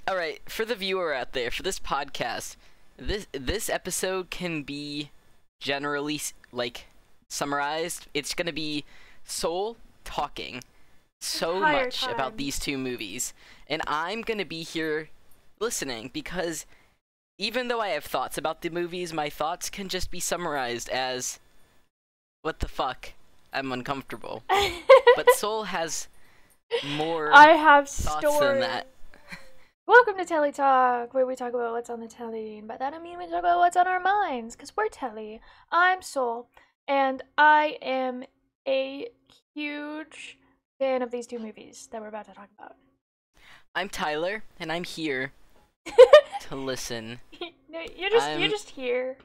All right, for the viewer out there, for this podcast, this episode can be generally like summarized. It's gonna be Soul talking so Entire much about time. these two movies, and I'm gonna be here listening because even though I have thoughts about the movies, my thoughts can just be summarized as, "What the fuck? I'm uncomfortable." But Soul has more I have thoughts stories. than that. Welcome to Telly Talk, where we talk about what's on the telly. And by that I mean we talk about what's on our minds, because we're Telly. I'm Soul, and I am a huge fan of these two movies that we're about to talk about. I'm Tyler, and I'm here to listen. No, you're just here.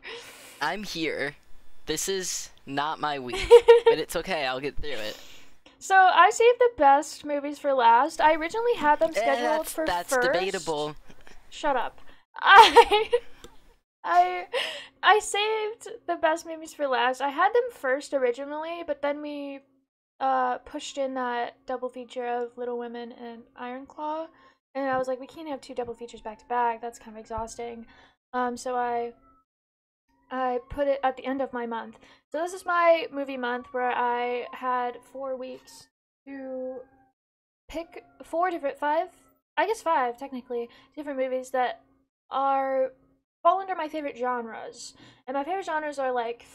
I'm here. This is not my week, but it's okay. I'll get through it. So I saved the best movies for last. I originally had them scheduled for That's first. debatable. Shut up. I saved the best movies for last. I had them first originally, but then we pushed in that double feature of Little Women and Iron Claw, and I was like, we can't have two double features back to back. That's kind of exhausting. So I put it at the end of my month. So this is my movie month where I had 4 weeks to pick five technically, different movies that fall under my favorite genres. And my favorite genres are like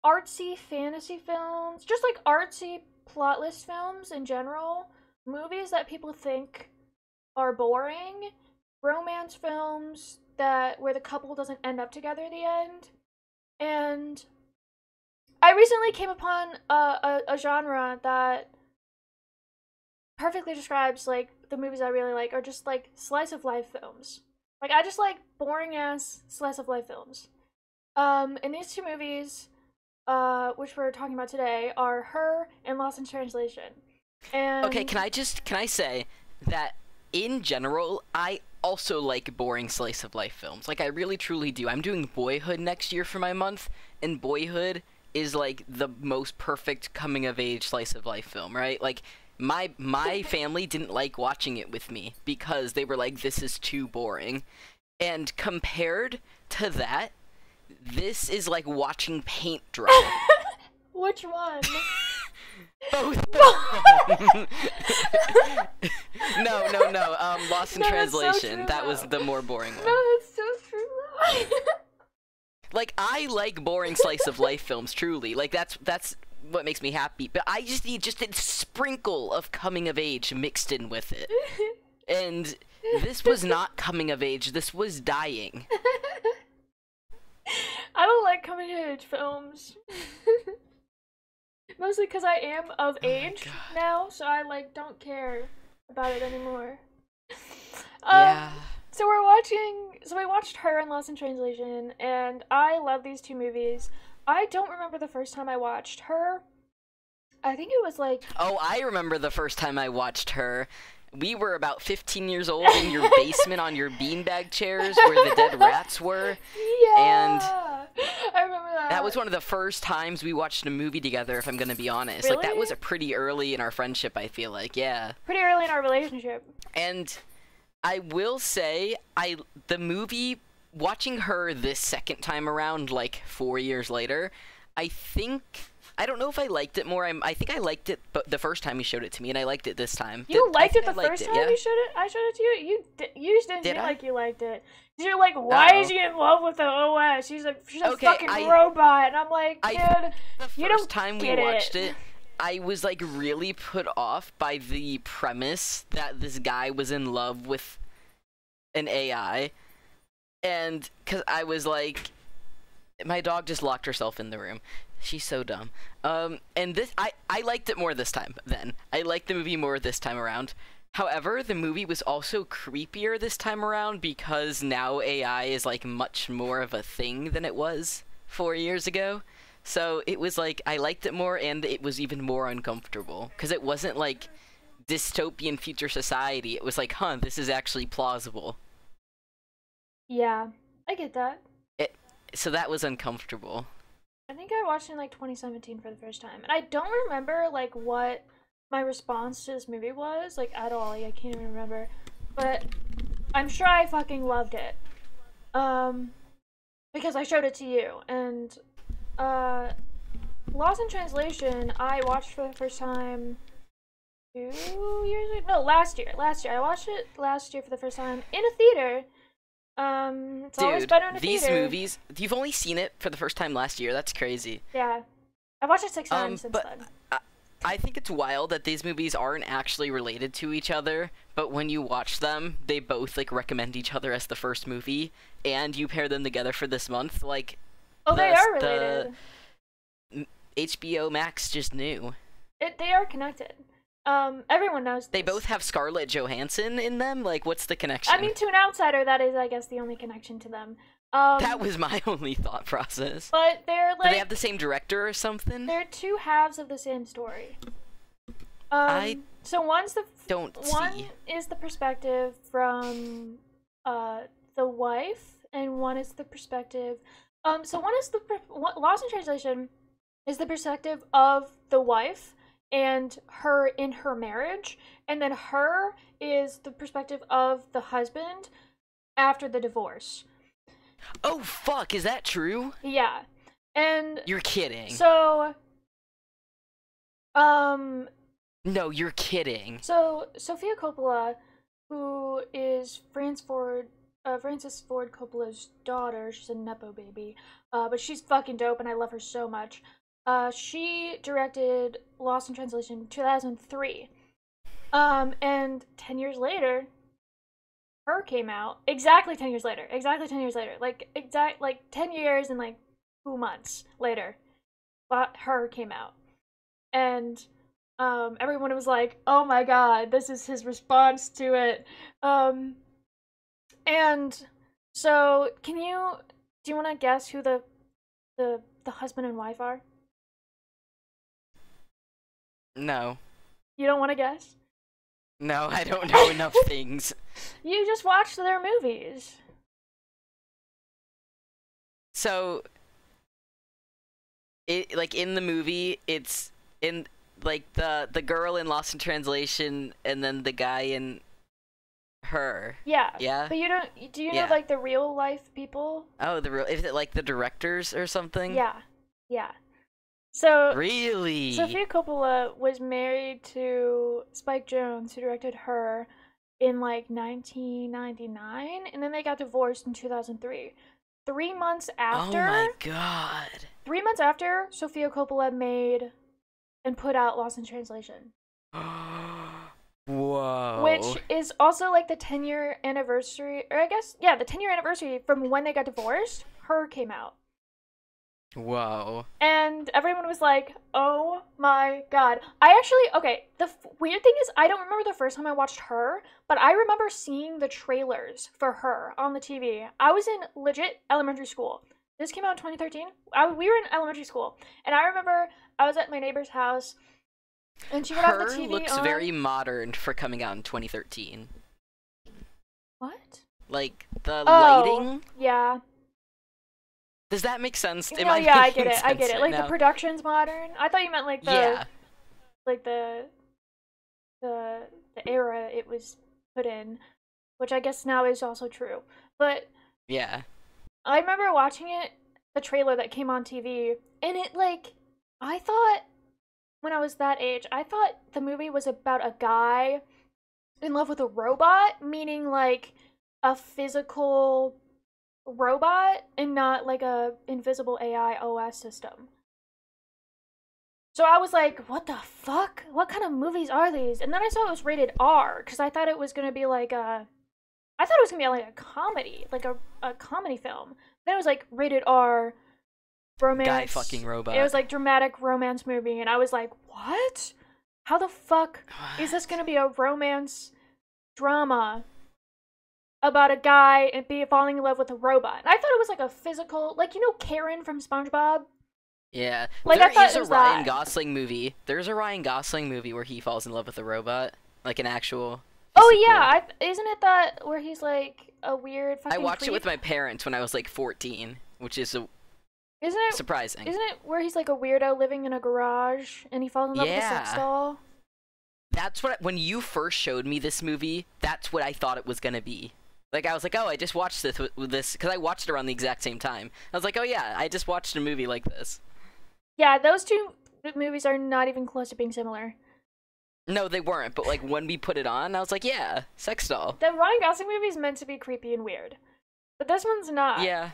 artsy fantasy films, just like artsy plotless films in general, movies that people think are boring, romance films where the couple doesn't end up together at the end. And I recently came upon a genre that perfectly describes like the movies I really like, are just like slice of life films. Like I just like boring ass slice of life films. And these two movies, which we're talking about today, are Her and Lost in Translation. And Okay, can I say that in general, I also like boring slice of life films. Like I really truly do. I'm doing Boyhood next year for my month, and Boyhood is like the most perfect coming of age slice of life film, right? Like my family didn't like watching it with me because they were like, this is too boring. And compared to that, this is like watching paint dry. Which one? Both. No. Lost in No, that's so Translation. true, That was though. the more boring one. No, that's so true. Like, I like boring slice of life films, truly. Like, that's what makes me happy. But I just need just a sprinkle of coming of age mixed in with it. And this was not coming of age. This was dying. I don't like coming of age films. Mostly because I am of age now, so I like don't care about it anymore. Yeah. So we watched Her and Lost in Translation, and I love these two movies. I don't remember the first time I watched Her. I think it was like... Oh, I remember the first time I watched Her. We were about 15 years old in your basement on your beanbag chairs where the dead rats were. Yeah! And I remember that. that was one of the first times we watched a movie together, if I'm gonna be honest. Really? Like, that was a pretty early in our friendship, I feel like, yeah. Pretty early in our relationship. And I will say, the movie, watching Her this second time around, like 4 years later, I don't know if I liked it more. I think I liked it the first time you showed it to me, and I liked it this time. You liked it the I liked first it, time yeah? you showed it? I showed it to you? You just didn't Did seem I? like you liked it. You're like, why is she in love with the OS? She's a Okay, fucking robot. And I'm like, dude, The you first don't time we get watched it, I was like really put off by the premise that this guy was in love with an AI, and because I was like, my dog just locked herself in the room. She's so dumb. And I liked it more this time then. I liked the movie more this time around. However, the movie was also creepier this time around because now AI is like much more of a thing than it was 4 years ago. So it was like, I liked it more, and it was even more uncomfortable because it wasn't like dystopian future society. It was like, this is actually plausible. Yeah, I get that. So that was uncomfortable. I think I watched it in like 2017 for the first time. And I don't remember like what my response to this movie was, like at all. Like, I can't even remember. But I'm sure I fucking loved it. Because I showed it to you, and Lost in Translation I watched for the first time 2 years ago. No, last year. I watched it last year for the first time in a theater. It's always better in a these theater. movies, you've only seen it for the first time last year. That's crazy. Yeah. I've watched it 6 times since then. I think it's wild that these movies aren't actually related to each other, but when you watch them, they both, like, recommend each other as the first movie, and you pair them together for this month, like... Oh, they are related. HBO Max just knew. They are connected. Everyone knows this. They both have Scarlett Johansson in them? Like, what's the connection? I mean, to an outsider, that is, I guess, the only connection to them. That was my only thought process. But they're like... Do they have the same director or something? They're two halves of the same story. So one is the perspective from the wife, and one is the perspective... So one is Lost in Translation is the perspective of the wife and her in her marriage, and then her is the perspective of the husband after the divorce. Oh, fuck, is that true? Yeah. And... You're kidding. So... No, you're kidding. So, Sofia Coppola, who is Francis Ford Coppola's daughter, she's a Nepo baby, but she's fucking dope and I love her so much. She directed Lost in Translation in 2003. And 10 years later, Her came out. Exactly 10 years later. Like, 10 years and, like, 2 months later, Her came out. And, everyone was like, oh my god, this is his response to it. And so, do you want to guess who the husband and wife are? No. You don't want to guess? No, I don't know enough things. You just watched their movies. So, in the movie, it's in, like, the girl in Lost in Translation, and then the guy in Her. Yeah. Yeah? But do you know, like, the real life people? Oh, is it, like, the directors or something? Yeah. So, really? Sofia Coppola was married to Spike Jonze, who directed Her, in, like, 1999, and then they got divorced in 2003. 3 months after... Oh my god. 3 months after, Sofia Coppola made and put out Lost in Translation. Whoa. Which is also, like, the 10-year anniversary, or I guess, yeah, the 10-year anniversary from when they got divorced. Her came out. Whoa. And everyone was like, oh my god. The weird thing is, I don't remember the first time I watched Her, but I remember seeing the trailers for Her on the TV. I was in legit elementary school. This came out in 2013. We were in elementary school. And I remember I was at my neighbor's house, and she would have the TV on. Her looks very modern for coming out in 2013. What? Like, the lighting? Yeah. Does that make sense? I get it. Right, like, the production's modern. I thought you meant, like, the era it was put in, which I guess now is also true. But yeah, I remember watching the trailer that came on TV, and it, like, I thought, when I was that age, I thought the movie was about a guy in love with a robot, meaning, like, a physical robot and not, like, a invisible AI OS system. So I was like, what the fuck? What kind of movies are these? And then I saw it was rated R, because I thought it was going to be like a comedy, like a comedy film. Then it was like rated R, romance. Guy fucking robot. It was like dramatic romance movie, and I was like, what? How the fuck is this going to be a romance drama about a guy and falling in love with a robot? And I thought it was like a physical, like, you know, Karen from SpongeBob? Yeah. Like, there I thought is it a was Ryan that. Gosling movie. There's a Ryan Gosling movie where he falls in love with a robot. Like an actual Oh physical. yeah, isn't it that where he's like a weird fucking I watched creep? it with my parents when I was like 14, which is Isn't it surprising. Isn't it where he's like a weirdo living in a garage and he falls in love with a sex doll? That's what when you first showed me this movie, that's what I thought it was gonna be. Like, I was like, oh, I just watched this with this, because I watched it around the exact same time. I was like, oh yeah, I just watched a movie like this. Yeah, those two movies are not even close to being similar. No, they weren't, but like when we put it on, I was like, yeah, sex doll. The Ryan Gosling movie is meant to be creepy and weird, but this one's not. Yeah.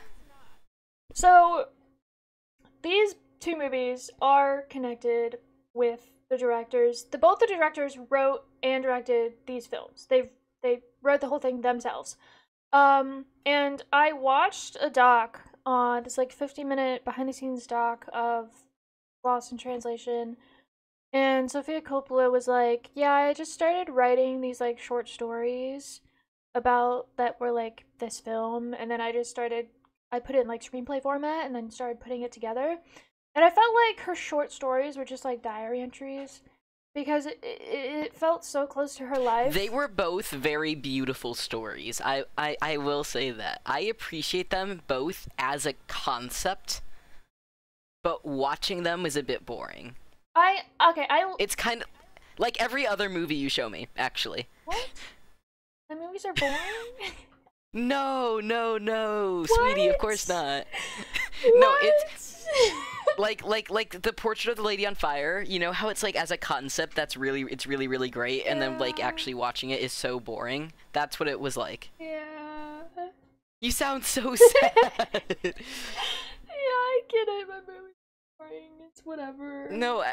So, these two movies are connected with the directors. Both the directors wrote and directed these films. They wrote the whole thing themselves. And I watched a doc on this like 50-minute behind the scenes doc of Lost in Translation. And Sofia Coppola was like, yeah, I just started writing these like short stories about that were like this film, and then I put it in like screenplay format and then started putting it together. And I felt like her short stories were just like diary entries because it felt so close to her life. They were both very beautiful stories. I will say that. I appreciate them both as a concept, but watching them is a bit boring. It's kind of like every other movie you show me, actually. What? The movies are boring? No, What? sweetie, of course not. What? No, it's like the Portrait of the Lady on Fire. You know how it's like as a concept it's really great, and then like actually watching it is so boring. That's what it was like. Yeah. You sound so sad. Yeah, I get it. My movie's boring. It's whatever. No,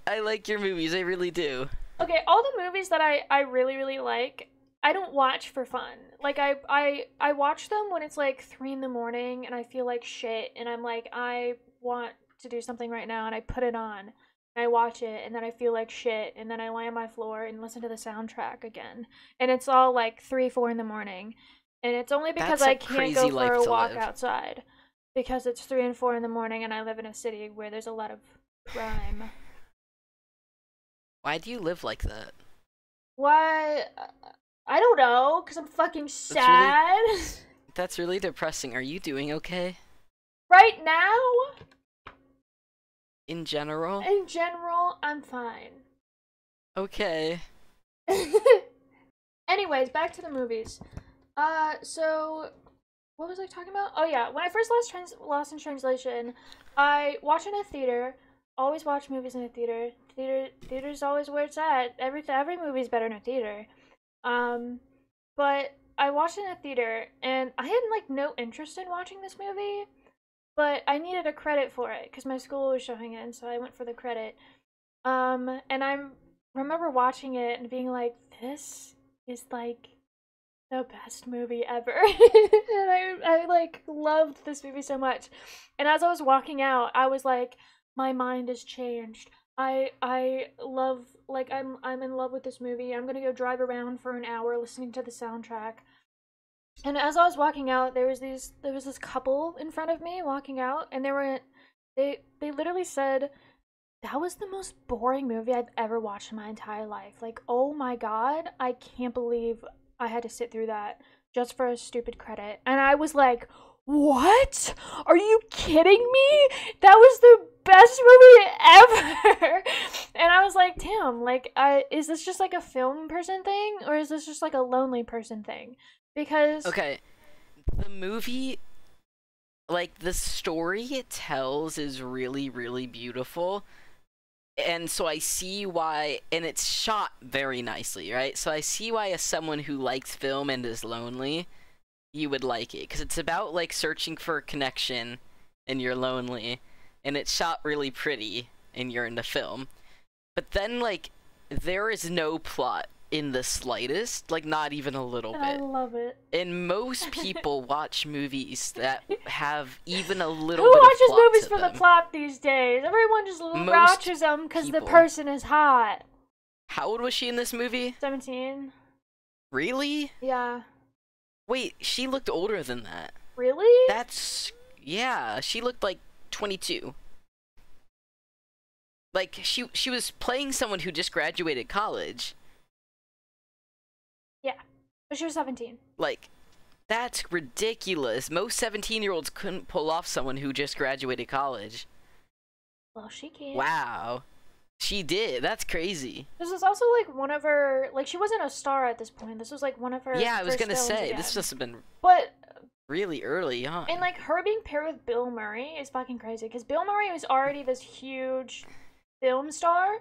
I like your movies. I really do. Okay, all the movies that I really like, I don't watch for fun. Like, I watch them when it's like 3 in the morning and I feel like shit and I'm like, I want to do something right now, and I put it on and I watch it and then I feel like shit and then I lay on my floor and listen to the soundtrack again. And it's all like 3, 4 in the morning. And it's only because I can't go for a walk outside. Because it's 3 and 4 in the morning and I live in a city where there's a lot of crime. Why do you live like that? Why? I don't know, because I'm fucking sad. That's really depressing. Are you doing okay? Right now? In general? In general, I'm fine. Okay. Anyways, back to the movies. So, what was I talking about? Oh yeah, when I first Lost in Translation, I watched it in a theater. Always watch movies in a theater. Theater's always where it's at. Every movie's better in a theater. But I watched it in a theater, and I had like no interest in watching this movie, but I needed a credit for it because my school was showing it, and so I went for the credit. And I remember watching it and being like, this is like the best movie ever. And I like loved this movie so much. And as I was walking out, I was like, my mind has changed. I love, like, I'm in love with this movie. I'm gonna go drive around for an hour listening to the soundtrack. And as I was walking out, there was this couple in front of me walking out, and they literally said, that was the most boring movie I've ever watched in my entire life. Like, oh my god, I can't believe I had to sit through that just for a stupid credit. And I was like, what? Are you kidding me? That was the best movie ever. And I was like, damn, like, is this just like a film person thing, or is this just like a lonely person thing? Because okay, the movie, like, the story it tells is really, really beautiful. And so I see why, and it's shot very nicely, right? So I see why, as someone who likes film and is lonely, you would like it. Because it's about, like, searching for a connection, and you're lonely, and it's shot really pretty, and you're into film. But then, like, there is no plot in the slightest, like, not even a little bit. I love it. And most people watch movies that have even a little Who bit of watches plot movies to for them. the plot these days? Everyone just Most watches them because the people. person is hot. How old was she in this movie? 17. Really? Yeah. Wait, she looked older than that. Really? That's... yeah, she looked like 22. Like, she was playing someone who just graduated college. Yeah. But she was 17. Like, that's ridiculous. Most 17-year-olds couldn't pull off someone who just graduated college. Well, she can. Wow. She did. That's crazy. This was also like one of her, like she wasn't a star at this point. This was like one of her. Yeah, I was gonna say again. this must have been But really early on. and like her being paired with Bill Murray is fucking crazy because Bill Murray was already this huge film star,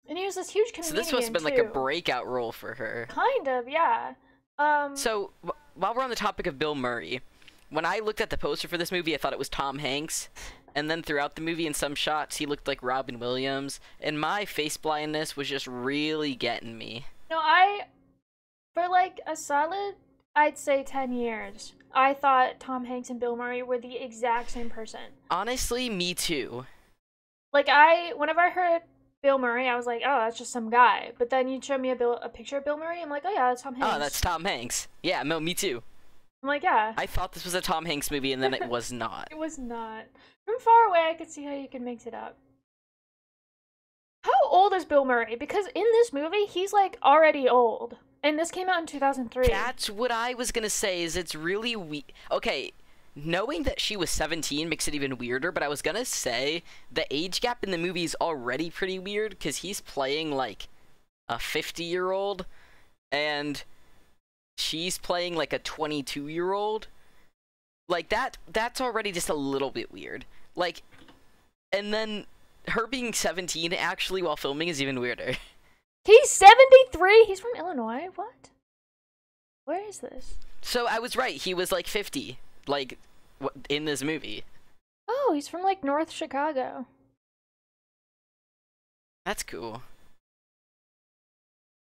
and he was this huge comedian. So this must have been too. like a breakout role for her. Kind of, yeah. So while we're on the topic of Bill Murray, when I looked at the poster for this movie, I thought it was Tom Hanks. And then throughout the movie, in some shots, he looked like Robin Williams. And my face blindness was just really getting me. No, for like a solid, I'd say 10 years, I thought Tom Hanks and Bill Murray were the exact same person. Honestly, me too. Like, whenever I heard Bill Murray, I was like, oh, that's just some guy. But then you showed me a picture of Bill Murray, I'm like, oh yeah, that's Tom Hanks. Oh, that's Tom Hanks. Yeah, no, me too. I'm like, yeah. I thought this was a Tom Hanks movie, and then it was not. It was not. From far away, I could see how you could mix it up. How old is Bill Murray? Because in this movie, he's like already old. And this came out in 2003. That's what I was gonna say, is it's really okay, knowing that she was 17 makes it even weirder, but I was gonna say the age gap in the movie is already pretty weird, because he's playing like a 50-year-old, and she's playing like a 22-year-old. Like, that's already just a little bit weird. Like, and then her being 17 actually while filming is even weirder. He's 73? He's from Illinois? What? Where is this? So I was right, he was like 50, like, in this movie. Oh, he's from like North Chicago. That's cool.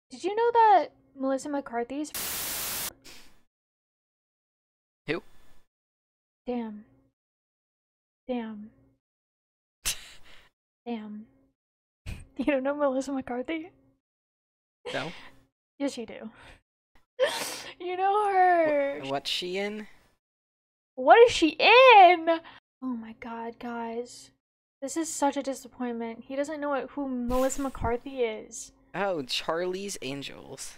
Did you know that Melissa McCarthy's... Who? Damn. Damn. Damn. You don't know Melissa McCarthy? No. Yes, you do. You know her. What's she in? What is she in? Oh my god, guys. This is such a disappointment. He doesn't know who Melissa McCarthy is. Oh, Charlie's Angels.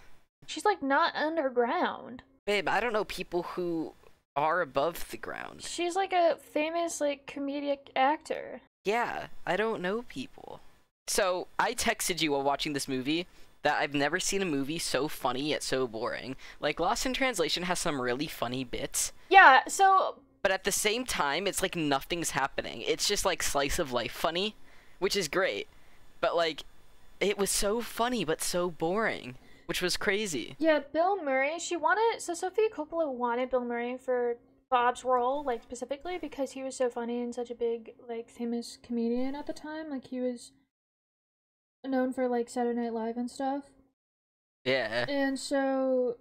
She's like not underground. Babe, I don't know people who are above the ground. She's like a famous like comedic actor. Yeah, I don't know people. So, I texted you while watching this movie that I've never seen a movie so funny yet so boring. Like, Lost in Translation has some really funny bits. Yeah, so... But at the same time, it's like nothing's happening. It's just like slice of life funny, which is great. But like, it was so funny but so boring, which was crazy. Yeah, Bill Murray, so Sophia Coppola wanted Bill Murray for Bob's role, like, specifically because he was so funny and such a big, like, famous comedian at the time. Like, he was known for, like, Saturday Night Live and stuff. Yeah. And so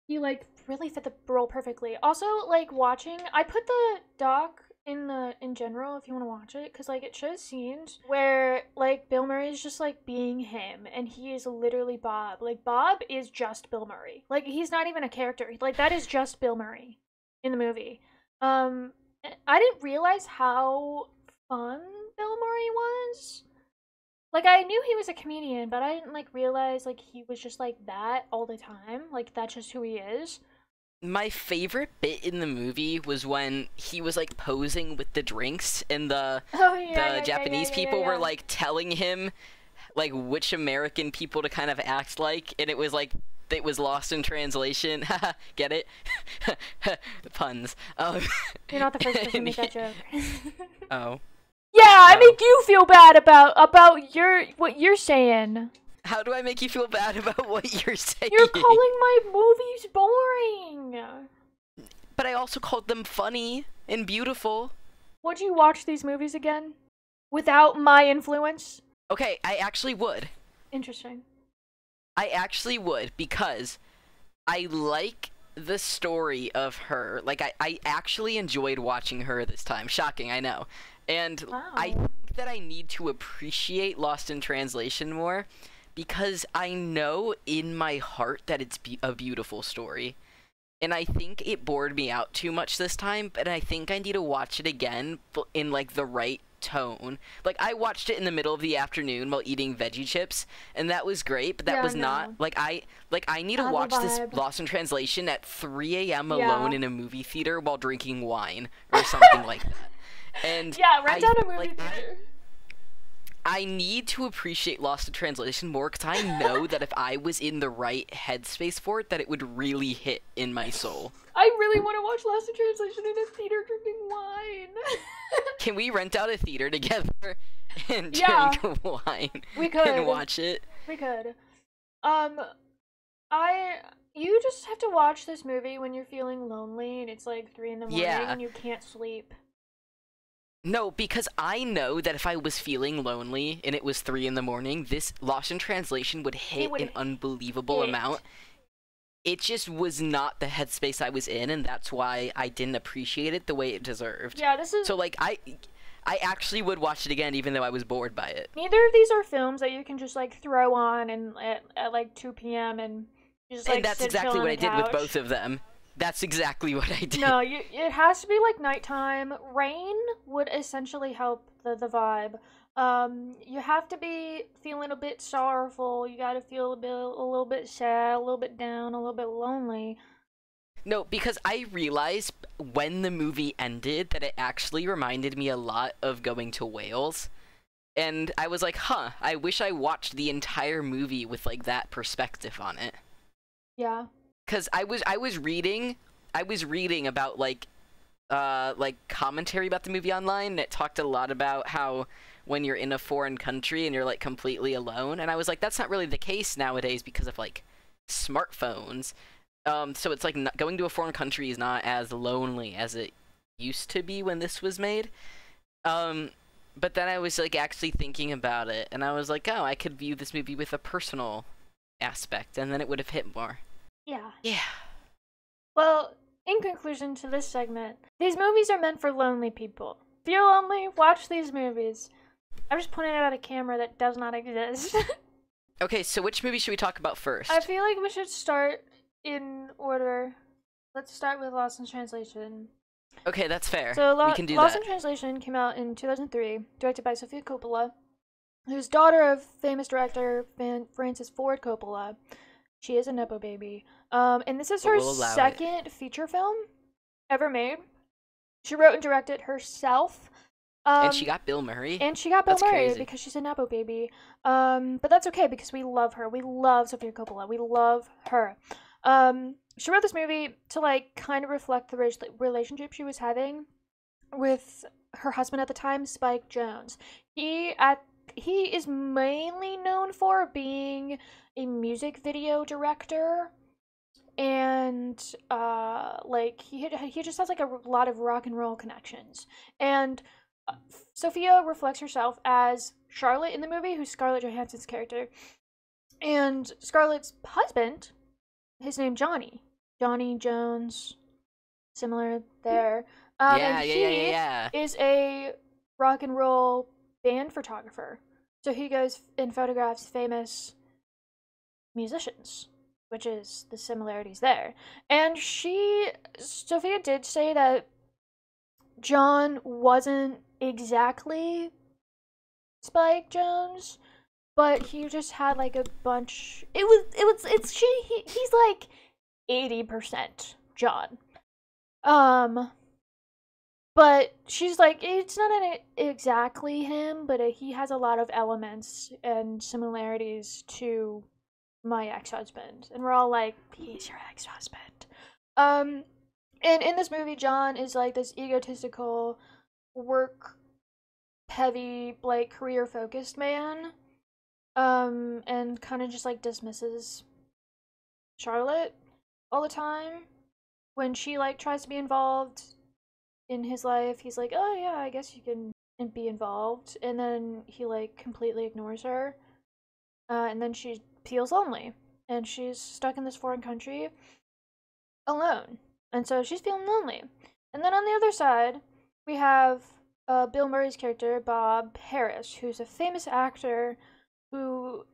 he, like, really fit the role perfectly. Also, like, I put the doc in general if you want to watch it, because, like, it shows scenes where, like, Bill Murray is just, like, being him, and he is literally Bob. Like, Bob is just Bill Murray. Like, he's not even a character. Like, that is just Bill Murray in the movie. I didn't realize how fun Bill Murray was. Like, I knew he was a comedian, but I didn't, like, realize, like, he was just, like, that all the time. Like, that's just who he is. My favorite bit in the movie was when he was, like, posing with the drinks, and the Japanese people were, like, telling him, like, which American people to kind of act like, and it was, like, it was lost in translation. Get it? Puns. You're not the first person to make that joke. Oh. Yeah, I make you feel bad about what you're saying. How do I make you feel bad about what you're saying? You're calling my movies boring. But I also called them funny and beautiful. Would you watch these movies again? Without my influence? Okay, I actually would. Interesting. I actually would, because I like the story of her. Like, I actually enjoyed watching her this time. Shocking, I know. And wow. I think that I need to appreciate Lost in Translation more, because I know in my heart that it's a beautiful story. And I think it bored me out too much this time, but I think I need to watch it again in, like, the right tone. Like, I watched it in the middle of the afternoon while eating veggie chips, and that was great, but that was not, like, I need to watch this Lost in Translation at 3 a.m. alone in a movie theater while drinking wine, or something like that. And yeah, rent out a movie theater. I need to appreciate Lost in Translation more because I know that if I was in the right headspace for it, that it would really hit in my soul. I really want to watch Lost in Translation in a theater drinking wine. Can we rent out a theater together and Yeah. drink wine We could. and watch it? We could. You just have to watch this movie when you're feeling lonely and it's like 3 in the morning Yeah. and you can't sleep. No, because I know that if I was feeling lonely and it was 3 in the morning, this Lost in Translation would hit an unbelievable amount. It just was not the headspace I was in, and that's why I didn't appreciate it the way it deserved. Yeah, this is... So, like, I actually would watch it again even though I was bored by it. Neither of these are films that you can just, like, throw on and at like, 2 p.m. and just, like, and that's sit exactly what I did with couch. both of them. That's exactly what I did. No, it has to be, like, nighttime. Rain would essentially help the vibe. You have to be feeling a bit sorrowful. You gotta feel a little bit sad, a little bit down, a little bit lonely. No, because I realized when the movie ended that it actually reminded me a lot of going to Wales. And I was like, huh, I wish I watched the entire movie with, like, that perspective on it. Yeah. Because I was reading about, like commentary about the movie online, and it talked a lot about how when you're in a foreign country and you're, like, completely alone, and I was like, that's not really the case nowadays because of, like, smartphones. So it's like going to a foreign country is not as lonely as it used to be when this was made. But then I was, like, actually thinking about it, and I was like, oh, I could view this movie with a personal aspect, and then it would have hit more. Yeah. Yeah. Well, in conclusion to this segment, these movies are meant for lonely people. If you're lonely, watch these movies. I'm just pointing it at a camera that does not exist. Okay, so which movie should we talk about first? I feel like we should start in order. Let's start with Lost in Translation. Okay, that's fair. So we can do Lost that. in Translation came out in 2003, directed by Sofia Coppola, who's daughter of famous director Francis Ford Coppola. She is a Nepo baby. And this is her second feature film ever made. She wrote and directed herself. And she got Bill Murray. And she got Bill Murray crazy. because she's a Nepo baby. But that's okay because we love her. We love Sofia Coppola. We love her. She wrote this movie to, like, kind of reflect the relationship she was having with her husband at the time, Spike Jonze. He is mainly known for being a music video director, and like he just has, like, a lot of rock and roll connections. And Sophia reflects herself as Charlotte in the movie, who's Scarlett Johansson's character, and Scarlett's husband, his name Johnny Jones, similar there. And he is a rock and roll band photographer. So he goes and photographs famous musicians, which is the similarities there. And Sophia did say that John wasn't exactly Spike Jonze, but he just had, like, a bunch. He's like 80% John. But she's like, it's not exactly him, but he has a lot of elements and similarities to my ex-husband. And we're all like, he's your ex-husband. And in this movie, John is, like, this egotistical, work-heavy, like, career-focused man. And kind of just, like, dismisses Charlotte all the time. When she, like, tries to be involved in his life, he's like, oh yeah, I guess you can be involved. And then he, like, completely ignores her. And then she feels lonely. And she's stuck in this foreign country alone. And so she's feeling lonely. And then on the other side, we have Bill Murray's character, Bob Harris, who's a famous actor who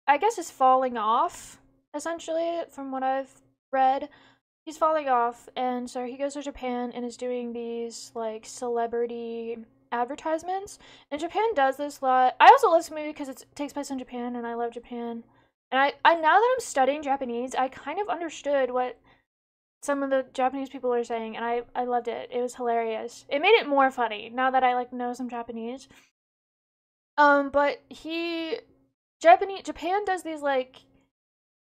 I guess is falling off, essentially, from what I've read. He's falling off, and so he goes to Japan and is doing these, like, celebrity advertisements. And Japan does this a lot. I also love this movie because it takes place in Japan, and I love Japan. And I now that I'm studying Japanese, I kind of understood what some of the Japanese people are saying, and I loved it. It was hilarious. It made it more funny now that I, like, know some Japanese. But Japan does these like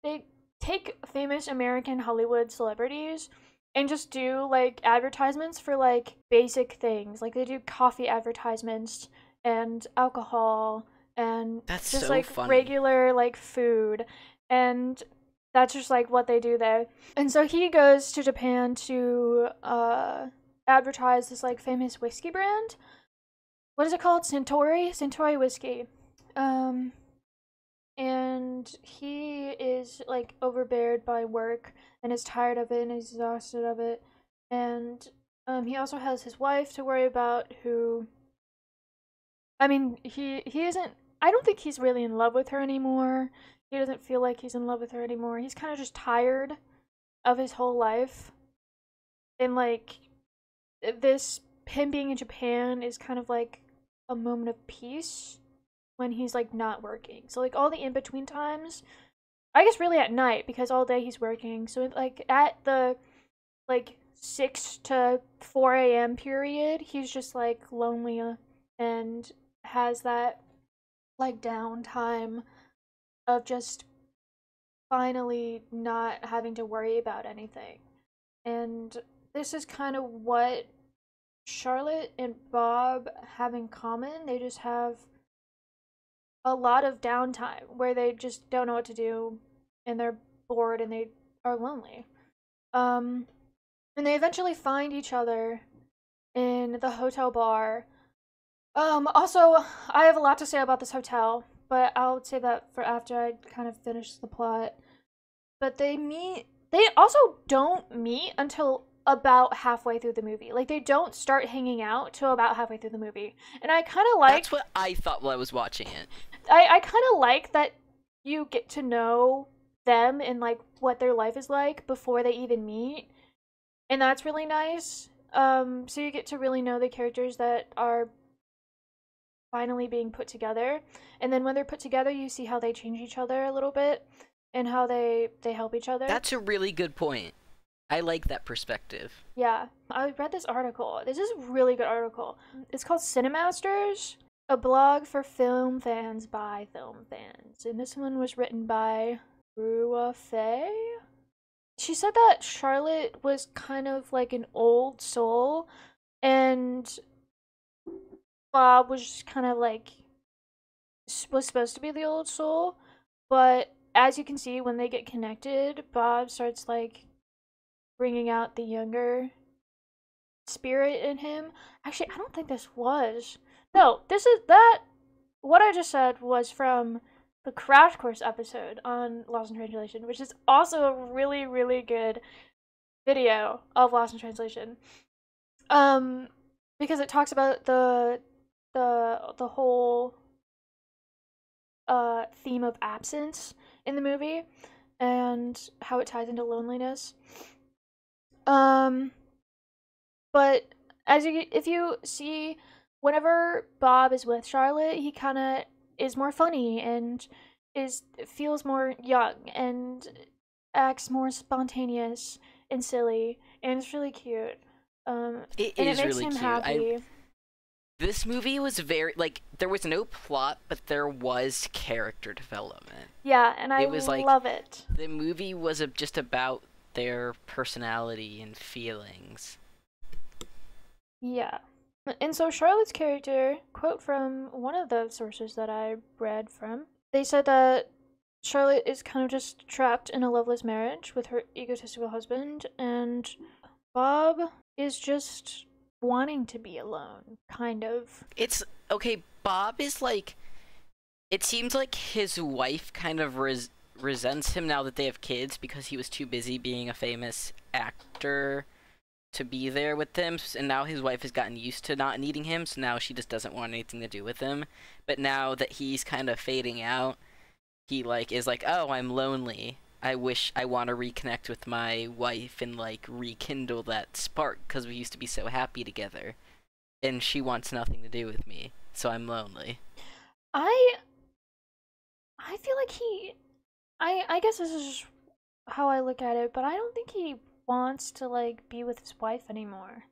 they take famous American Hollywood celebrities and just do like advertisements for like basic things. Like they do coffee advertisements and alcohol and That's just so like funny. regular like food, and that's just like what they do there. And so he goes to Japan to advertise this like famous whiskey brand. What is it called? Suntory whiskey. Um and he is like overbeared by work and is tired of it and is exhausted of it. And he also has his wife to worry about, who, I mean, he isn't, I don't think he's really in love with her anymore. He doesn't feel like he's in love with her anymore. He's kind of just tired of his whole life. And like this him being in Japan is kind of like a moment of peace when he's like not working. So like all the in between times, I guess really at night, because all day he's working. So like at the like 6 to 4 a.m. period, he's just like lonely, and has that like downtime of just finally not having to worry about anything. And this is kind of what Charlotte and Bob have in common. They just have a lot of downtime where they just don't know what to do and they're bored and they are lonely. Um, and they eventually find each other in the hotel bar. Also, I have a lot to say about this hotel, but I'll say that for after I kind of finish the plot. But they meet, they also don't meet until about halfway through the movie. Like, they don't start hanging out till about halfway through the movie. And I kind of That's like what I thought while I was watching it. I kind of like that you get to know them and like what their life is like before they even meet, and that's really nice. So you get to really know the characters that are finally being put together, and then when they're put together, you see how they change each other a little bit and how they help each other. That's a really good point. I like that perspective. Yeah, I read this article. This is a really good article. It's called Cinemasters, a blog for film fans by film fans. And this one was written by Rua Faye. She said that Charlotte was kind of like an old soul, and Bob was just kind of like was supposed to be the old soul. But as you can see, when they get connected, Bob starts like bringing out the younger spirit in him. Actually, I don't think this was. No, this is that. What I just said was from the Crash Course episode on Lost in Translation, which is also a really, really good video of Lost in Translation. Um, because it talks about the whole theme of absence in the movie and how it ties into loneliness. Um, but as you if you see, whenever Bob is with Charlotte, he kind of is more funny and is feels more young and acts more spontaneous and silly, and it's really cute. It And it is makes really him cute. happy. This movie was very like there was no plot, but there was character development. Yeah, and I It was like love it. the movie was just about their personality and feelings. Yeah. And so Charlotte's character, quote from one of the sources that I read from, they said that Charlotte is kind of just trapped in a loveless marriage with her egotistical husband, and Bob is just wanting to be alone, kind of. It's okay. Bob is like. It seems like his wife kind of resents him now that they have kids because he was too busy being a famous actor to be there with them, and now his wife has gotten used to not needing him, so now she just doesn't want anything to do with him. But now that he's kind of fading out, he like is like, oh, I'm lonely. I want to reconnect with my wife and like rekindle that spark because we used to be so happy together, and she wants nothing to do with me, so I'm lonely. I I feel like I guess this is just how I look at it, but I don't think he wants to like be with his wife anymore.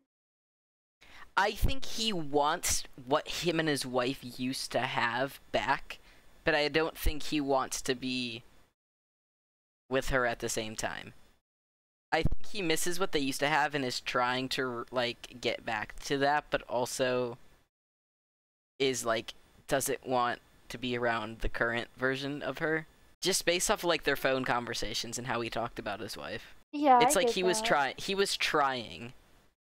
I think he wants what him and his wife used to have back, but I don't think he wants to be with her at the same time. I think he misses what they used to have and is trying to, like, get back to that, but also is, like, doesn't want to be around the current version of her. Just based off of, like, their phone conversations and how he talked about his wife. Yeah, It's I like get he that. was trying,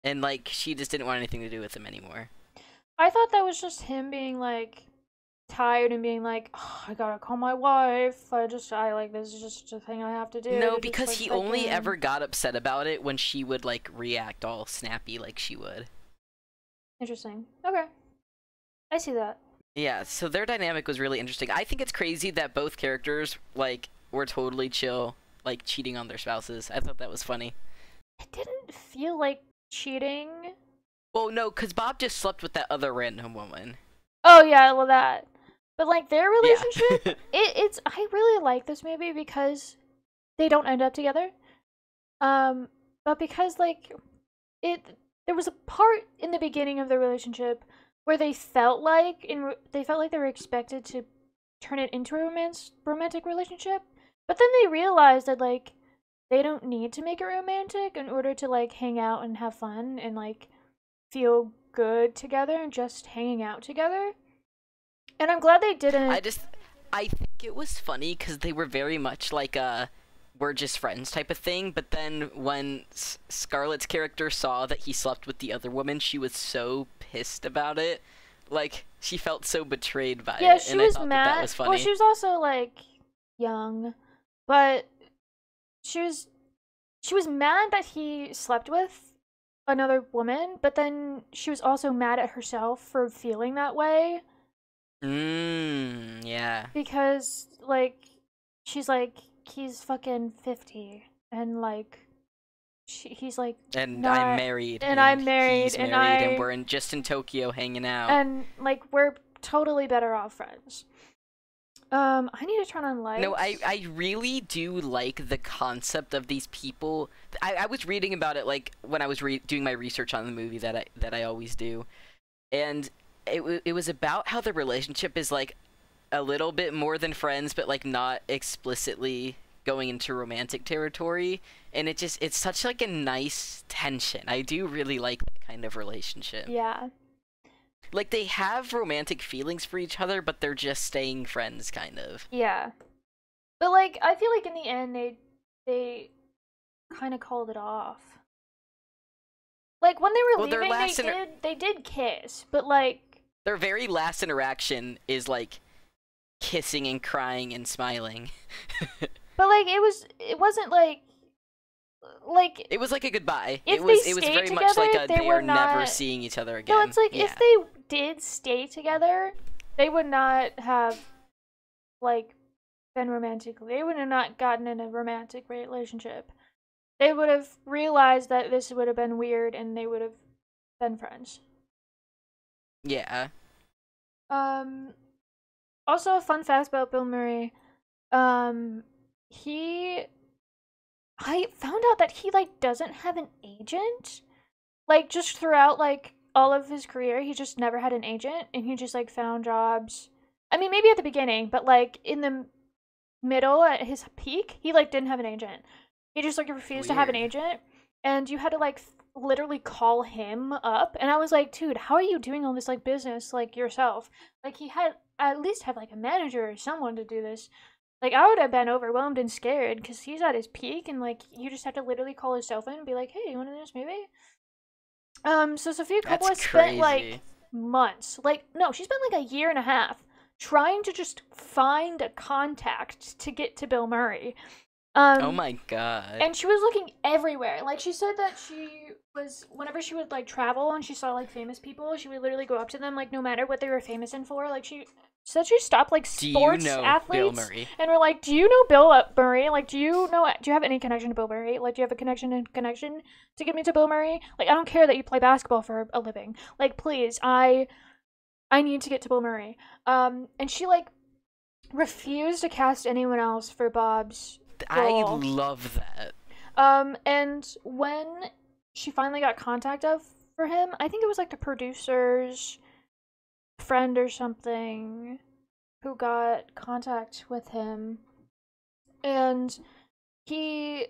and, like, she just didn't want anything to do with him anymore. I thought that was just him being like tired and being like, oh, I gotta call my wife. I like this is just a thing I have to do No, to just because like he only fucking. ever got upset about it when she would, like, react all snappy like she would. Interesting. Okay, I see that. Yeah, so their dynamic was really interesting. I think it's crazy that both characters, like, were totally chill, like, cheating on their spouses. I thought that was funny. It didn't feel like cheating. Well, no, because Bob just slept with that other random woman. Oh yeah, well that. But like their Yeah. relationship, it's I really like this movie because they don't end up together. Um, but because like it there was a part in the beginning of the relationship where they felt like they were expected to turn it into a romantic relationship, but then they realized that like they don't need to make it romantic in order to like hang out and have fun and like feel good together and just hanging out together. And I'm glad they I didn't. just, I think it was funny because they were very much like a we're just friends type of thing, but then when Scarlett's character saw that he slept with the other woman, she was so pissed about it. Like, she felt so betrayed by Yeah, it, she and I was thought that that mad. was Well, funny. she was also like young, but she was she was mad that he slept with another woman, but then she was also mad at herself for feeling that way Yeah. because like she's like he's fucking 50 and like he's like And I'm not married, and and I'm married he's and married, and I we're just in Tokyo hanging out. and like we're totally better off friends. I need to turn on No, lights. I really do like the concept of these people. I was reading about it, like, when I was doing my research on the movie that I always do, and it was about how the relationship is, like, a little bit more than friends, but, like, not explicitly going into romantic territory, and it's such, like, a nice tension. I do really like that kind of relationship. Yeah. Like, they have romantic feelings for each other, but they're just staying friends, kind of. Yeah. But like I feel like in the end they kind of called it off. Like when they were Well, leaving they did kiss, but like their very last interaction is, like, kissing and crying and smiling. it wasn't like It was like a goodbye. if they It was stayed very much together, like a they they were are never not. seeing each other No, again. it's like if Yeah. they did stay together, they would not have like been romantic. They would have not gotten in a romantic relationship. They would have realized that this would have been weird and they would have been friends. Yeah. Um Also a fun fact about Bill Murray. Um he I found out that he like doesn't have an agent. Like just throughout like all of his career, he just never had an agent and he just like found jobs. I mean, maybe at the beginning, but like in the middle at his peak, he like didn't have an agent. He just like refused to have an Weird. agent and you had to like literally call him up and I was like, "Dude, how are you doing all this like business like yourself?" Like he had at least have like a manager or someone to do this. Like I would have been overwhelmed and scared because he's at his peak and like you just have to literally call his cell phone and be like, "Hey, you want to do this movie?" So Sophia That's Coppola spent like crazy. months, like no, she spent like a year and a half trying to just find a contact to get to Bill Murray. Oh Um, my god. and she was looking everywhere. Like she said that she was whenever she would like travel and she saw like famous people, she would literally go up to them like no matter what they were famous in for. Like she said she stopped like Do you sports know Bill athletes Murray? and were like, "Do you know Bill Murray? Like, do you have any connection to Bill Murray? Like, do you have a connection to get me to Bill Murray? Like, I don't care that you play basketball for a living. Like, please, I need to get to Bill Murray." And she like refused to cast anyone else for Bob's I role. love that. And when she finally got contact of for him. I think it was like the producer's friend or something who got contact with him. And Bill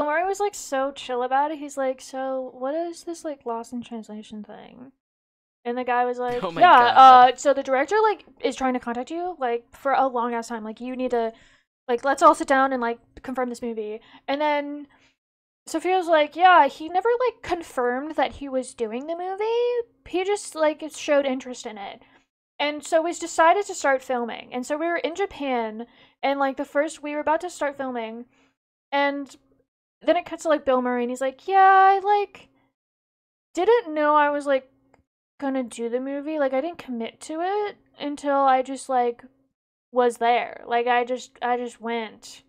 Murray was like so chill about it. He's like, so what is this like lost in translation thing? And the guy was like, Oh my yeah, God. so the director like is trying to contact you like for a long ass time. Like you need to like let's all sit down and like confirm this movie. And then Sophia was like, yeah, he never like confirmed that he was doing the movie. He just like showed interest in it. And so we decided to start filming. And so we were in Japan and like we were about to start filming and then it cuts to like Bill Murray and he's like, yeah, I like didn't know I was like gonna do the movie. Like I didn't commit to it until I just like was there. Like I just went.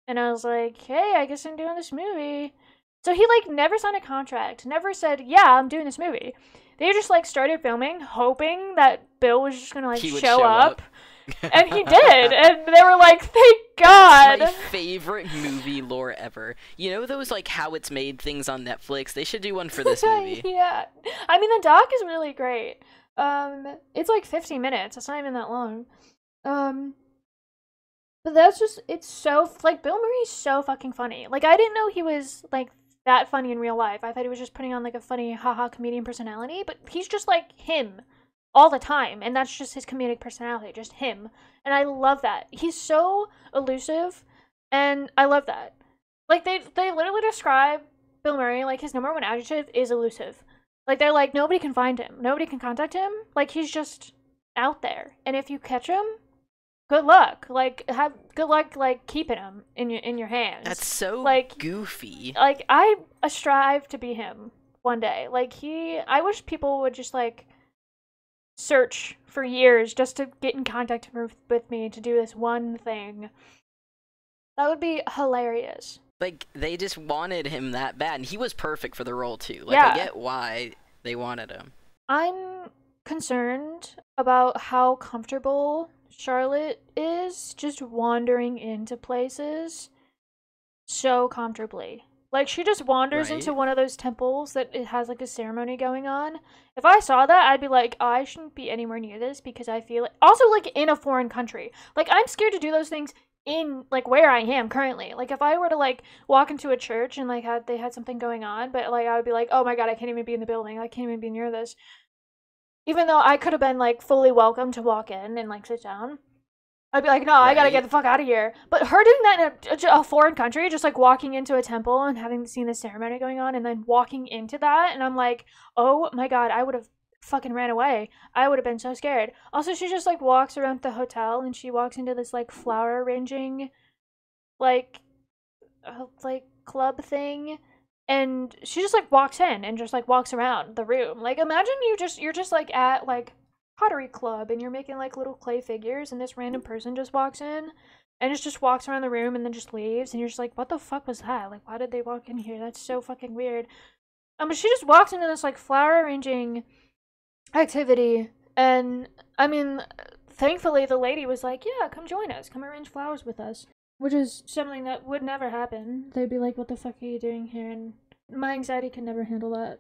And I was like, hey, I guess I'm doing this movie. So he like never signed a contract, never said, yeah, I'm doing this movie. They just like started filming, hoping that Bill was just gonna like He would show up. And he did. did. And they were like, thank God. That's my favorite movie lore ever. You know those like How It's Made things on Netflix? They should do one for this movie. Yeah. I mean the doc is really great. It's like 15 minutes. It's not even that long. But that's just, it's so, like, Bill Murray's so fucking funny. Like, I didn't know he was, like, that funny in real life. I thought he was just putting on, like, a funny, haha comedian personality, but he's just, like, him all the time, and that's just his comedic personality, just him. And I love that. He's so elusive, and I love that. Like, they literally describe Bill Murray, like, his number one adjective is elusive. Like, they're like, nobody can find him. Nobody can contact him. Like, he's just out there. And if you catch him, good luck. Like, have good luck, like, keeping him in your hands. That's so like goofy. Like, I strive to be him one day. Like, I wish people would just like search for years just to get in contact with me to do this one thing. That would be hilarious. Like, they just wanted him that bad, and he was perfect for the role too. Like, Yeah. I get why they wanted him. I'm concerned about how comfortable Charlotte is just wandering into places so comfortably. Like, she just wanders Right. into one of those temples that it has like a ceremony going on. If I saw that, I'd be like, I shouldn't be anywhere near this because I feel like, also like in a foreign country. Like, I'm scared to do those things in like where I am currently. Like, if I were to like walk into a church and like they had something going on, but like I would be like, oh my god, I can't even be in the building. I can't even be near this. Even though I could have been like fully welcome to walk in and like sit down, I'd be like, no, I gotta Right. get the fuck out of here. But her doing that in a foreign country, just like walking into a temple and having seen the ceremony going on and then walking into that, and I'm like, oh my god, I would have fucking ran away. I would have been so scared. Also, she just like walks around the hotel and she walks into this like flower arranging like club thing. And she just like walks in and just like walks around the room. Like, imagine you're just like at like pottery club and you're making like little clay figures and this random person just walks in and just walks around the room and then just leaves and you're just like, what the fuck was that? Like, why did they walk in here? That's so fucking weird. But she just walks into this like flower arranging activity, and I mean, thankfully the lady was like, yeah, come join us, come arrange flowers with us. Which is something that would never happen. They'd be like, what the fuck are you doing here? And my anxiety can never handle that.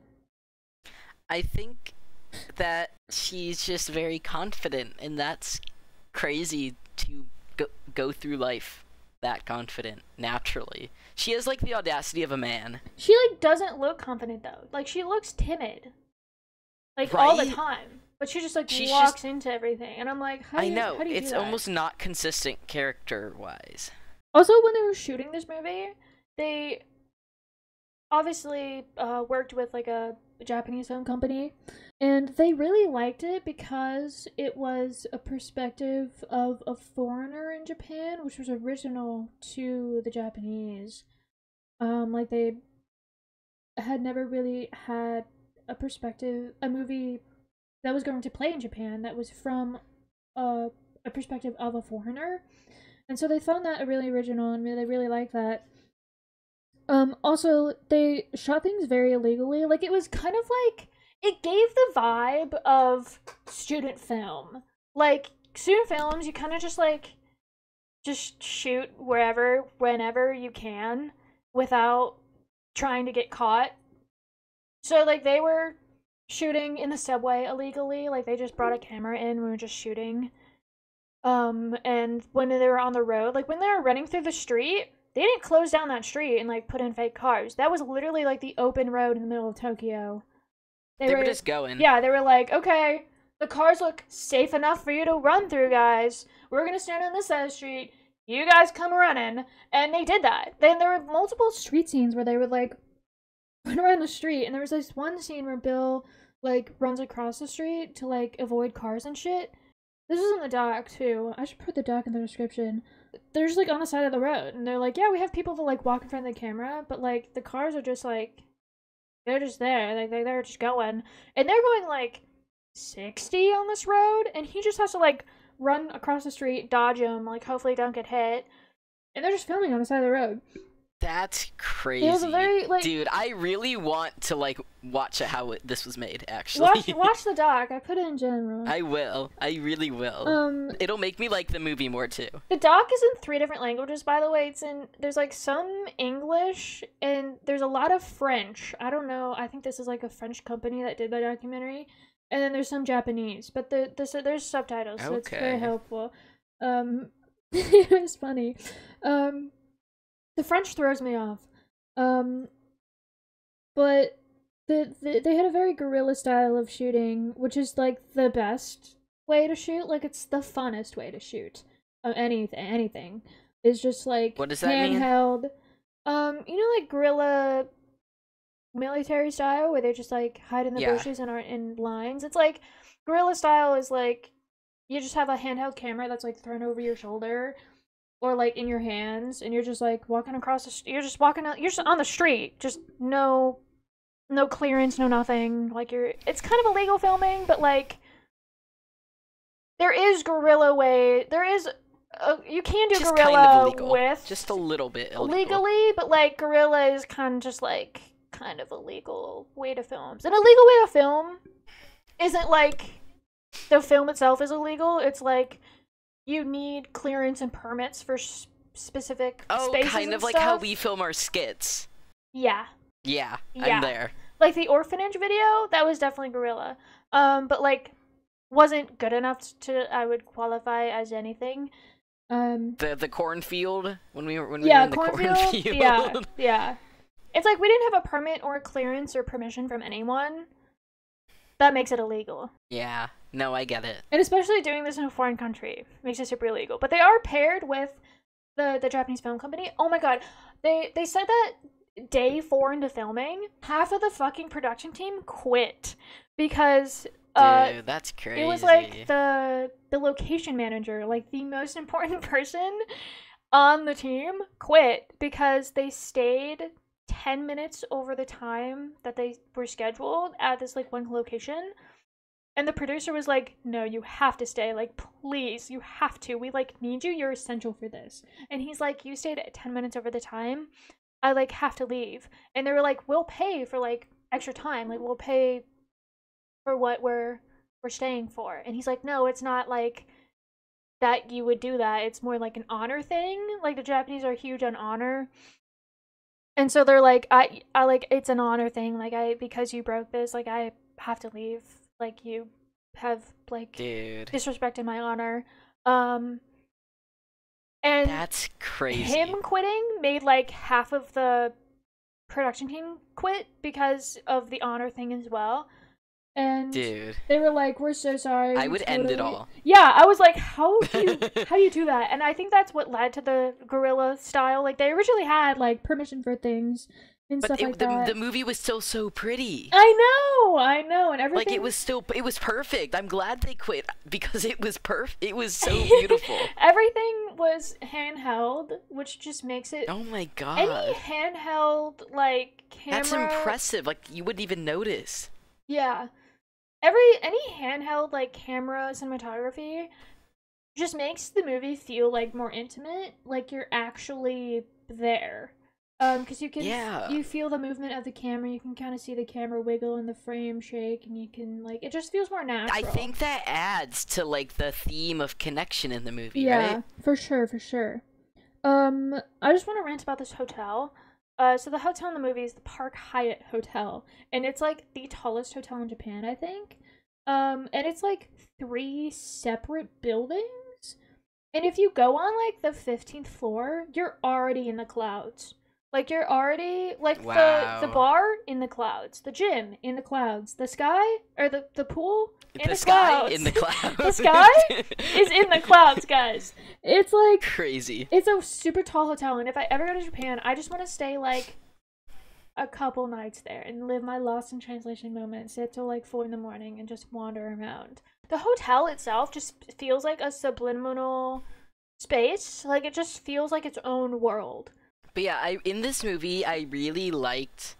I think that she's just very confident, and that's crazy to go through life that confident naturally. She has like the audacity of a man. She like doesn't look confident though. Like, she looks timid. Like, all the Right? time. But she just like She's walks just- into everything. And I'm like, I know, how do you it's do that? almost not consistent character-wise. Also, when they were shooting this movie, they obviously worked with like a Japanese film company, and they really liked it because it was a perspective of a foreigner in Japan, which was original to the Japanese. Like, they had never really had a movie that was going to play in Japan that was from a perspective of a foreigner. And so they found that really original and they really liked that. Also, they shot things very illegally. Like, it was kind of like, it gave the vibe of student film. Like, student films, you kind of just shoot wherever, whenever you can, without trying to get caught. So, like, they were shooting in the subway illegally. Like, they just brought a camera in, we were just shooting. And when they were on the road, like, when they were running through the street, they didn't close down that street and, like, put in fake cars. That was literally, like, the open road in the middle of Tokyo. They were just going. Yeah, they were like, okay, the cars look safe enough for you to run through, guys. We're gonna stand on this side of the street. You guys come running. And they did that. Then there were multiple street scenes where they would, like, run around the street. And there was this one scene where Bill, like, runs across the street to, like, avoid cars and shit. This is in the doc, too. I should put the doc in the description. They're just, like, on the side of the road. And they're like, yeah, we have people that, like, walk in front of the camera. But, like, the cars are just, like, they're just there. Like, they're just going. And they're going, like, 60 on this road. And he just has to, like, run across the street, dodge them, like, hopefully don't get hit. And they're just filming on the side of the road. That's crazy. It was a very, like... Dude, I really want to, like, watch how this was made, actually. Watch the doc. I put it in general. I will. I really will. It'll make me like the movie more, too. The doc is in 3 different languages, by the way. There's, like, some English, and there's a lot of French. I don't know. I think this is, like, a French company that did the documentary. And then there's some Japanese. But there's subtitles, so it's very helpful. It was funny. The French throws me off. But they had a very guerrilla style of shooting, which is, like, the best way to shoot. Like, it's the funnest way to shoot. Anything. It's just, like, what does that handheld. You know, like, guerrilla military style, where they just, like, hide in the bushes and aren't in lines. It's like, guerrilla style is, like, you just have a handheld camera that's, like, thrown over your shoulder. Or, like, in your hands, and you're just, like, walking across the you're just on the street, just no clearance, no nothing, like, it's kind of illegal filming, but, like, there is guerrilla way, you can do just guerrilla kind of illegal. with... Just a little bit illegal. Legally, but, like, guerrilla is kind of just, like, kind of a legal way to film. And a legal way to film isn't, like, the film itself is illegal, it's, like... You need clearance and permits for specific spaces kind of and like stuff. how we film our skits. Yeah. Yeah, I'm there. Like the orphanage video, that was definitely guerrilla. But like, wasn't good enough to I would qualify as anything. The cornfield when we were in the cornfield. Yeah. It's like we didn't have a permit or a clearance or permission from anyone. That makes it illegal. Yeah. No, I get it. And especially doing this in a foreign country makes it super illegal. But they are paired with the Japanese film company. Oh my god. They said that day 4 into filming, half of the fucking production team quit. Because dude, that's crazy. It was like the location manager, like the most important person on the team, quit because they stayed 10 minutes over the time that they were scheduled at this like one location. And the producer was like, no, you have to stay. Like, please, you have to. We, like, need you. You're essential for this. And he's like, you stayed at 10 minutes over the time. I, like, have to leave. And they were like, we'll pay for, like, extra time. Like, we'll pay for what we're staying for. And he's like, no, it's not, like, that you would do that. It's more like an honor thing. Like, the Japanese are huge on honor. And so they're like, I like, it's an honor thing. Like, because you broke this, like, I have to leave. Like, you have, like, disrespected my honor. And that's crazy. Him quitting made, like, half of the production team quit because of the honor thing as well. And they were like, we're so sorry. I would end it all. Yeah, I was like, how do you do that? And I think that's what led to the guerrilla style. Like, they originally had, like, permission for things. But the movie was still so pretty. I know, and everything. Like, it was perfect. I'm glad they quit because it was It was so beautiful. Everything was handheld, which just makes it. Oh my god. Any handheld like camera. That's impressive. Like, you wouldn't even notice. Yeah, any handheld like camera cinematography just makes the movie feel like more intimate. Like you're actually there. Because you feel the movement of the camera, you can kind of see the camera wiggle and the frame shake, and you can, like, it just feels more natural. I think that adds to, like, the theme of connection in the movie, right? Yeah, for sure. I just want to rant about this hotel. So the hotel in the movie is the Park Hyatt Hotel, and it's like the tallest hotel in Japan, I think. And it's like 3 separate buildings. And if you go on like the 15th floor, you're already in the clouds. Like you're already like Wow. the bar in the clouds, the gym in the clouds, the sky or the pool in the sky clouds. in the clouds. The sky is in the clouds, guys. It's like crazy. It's a super tall hotel, and if I ever go to Japan, I just want to stay like a couple nights there and live my lost in translation moment, sit till like 4 in the morning and just wander around. The hotel itself just feels like a subliminal space. Like it just feels like its own world. But yeah, in this movie, I really liked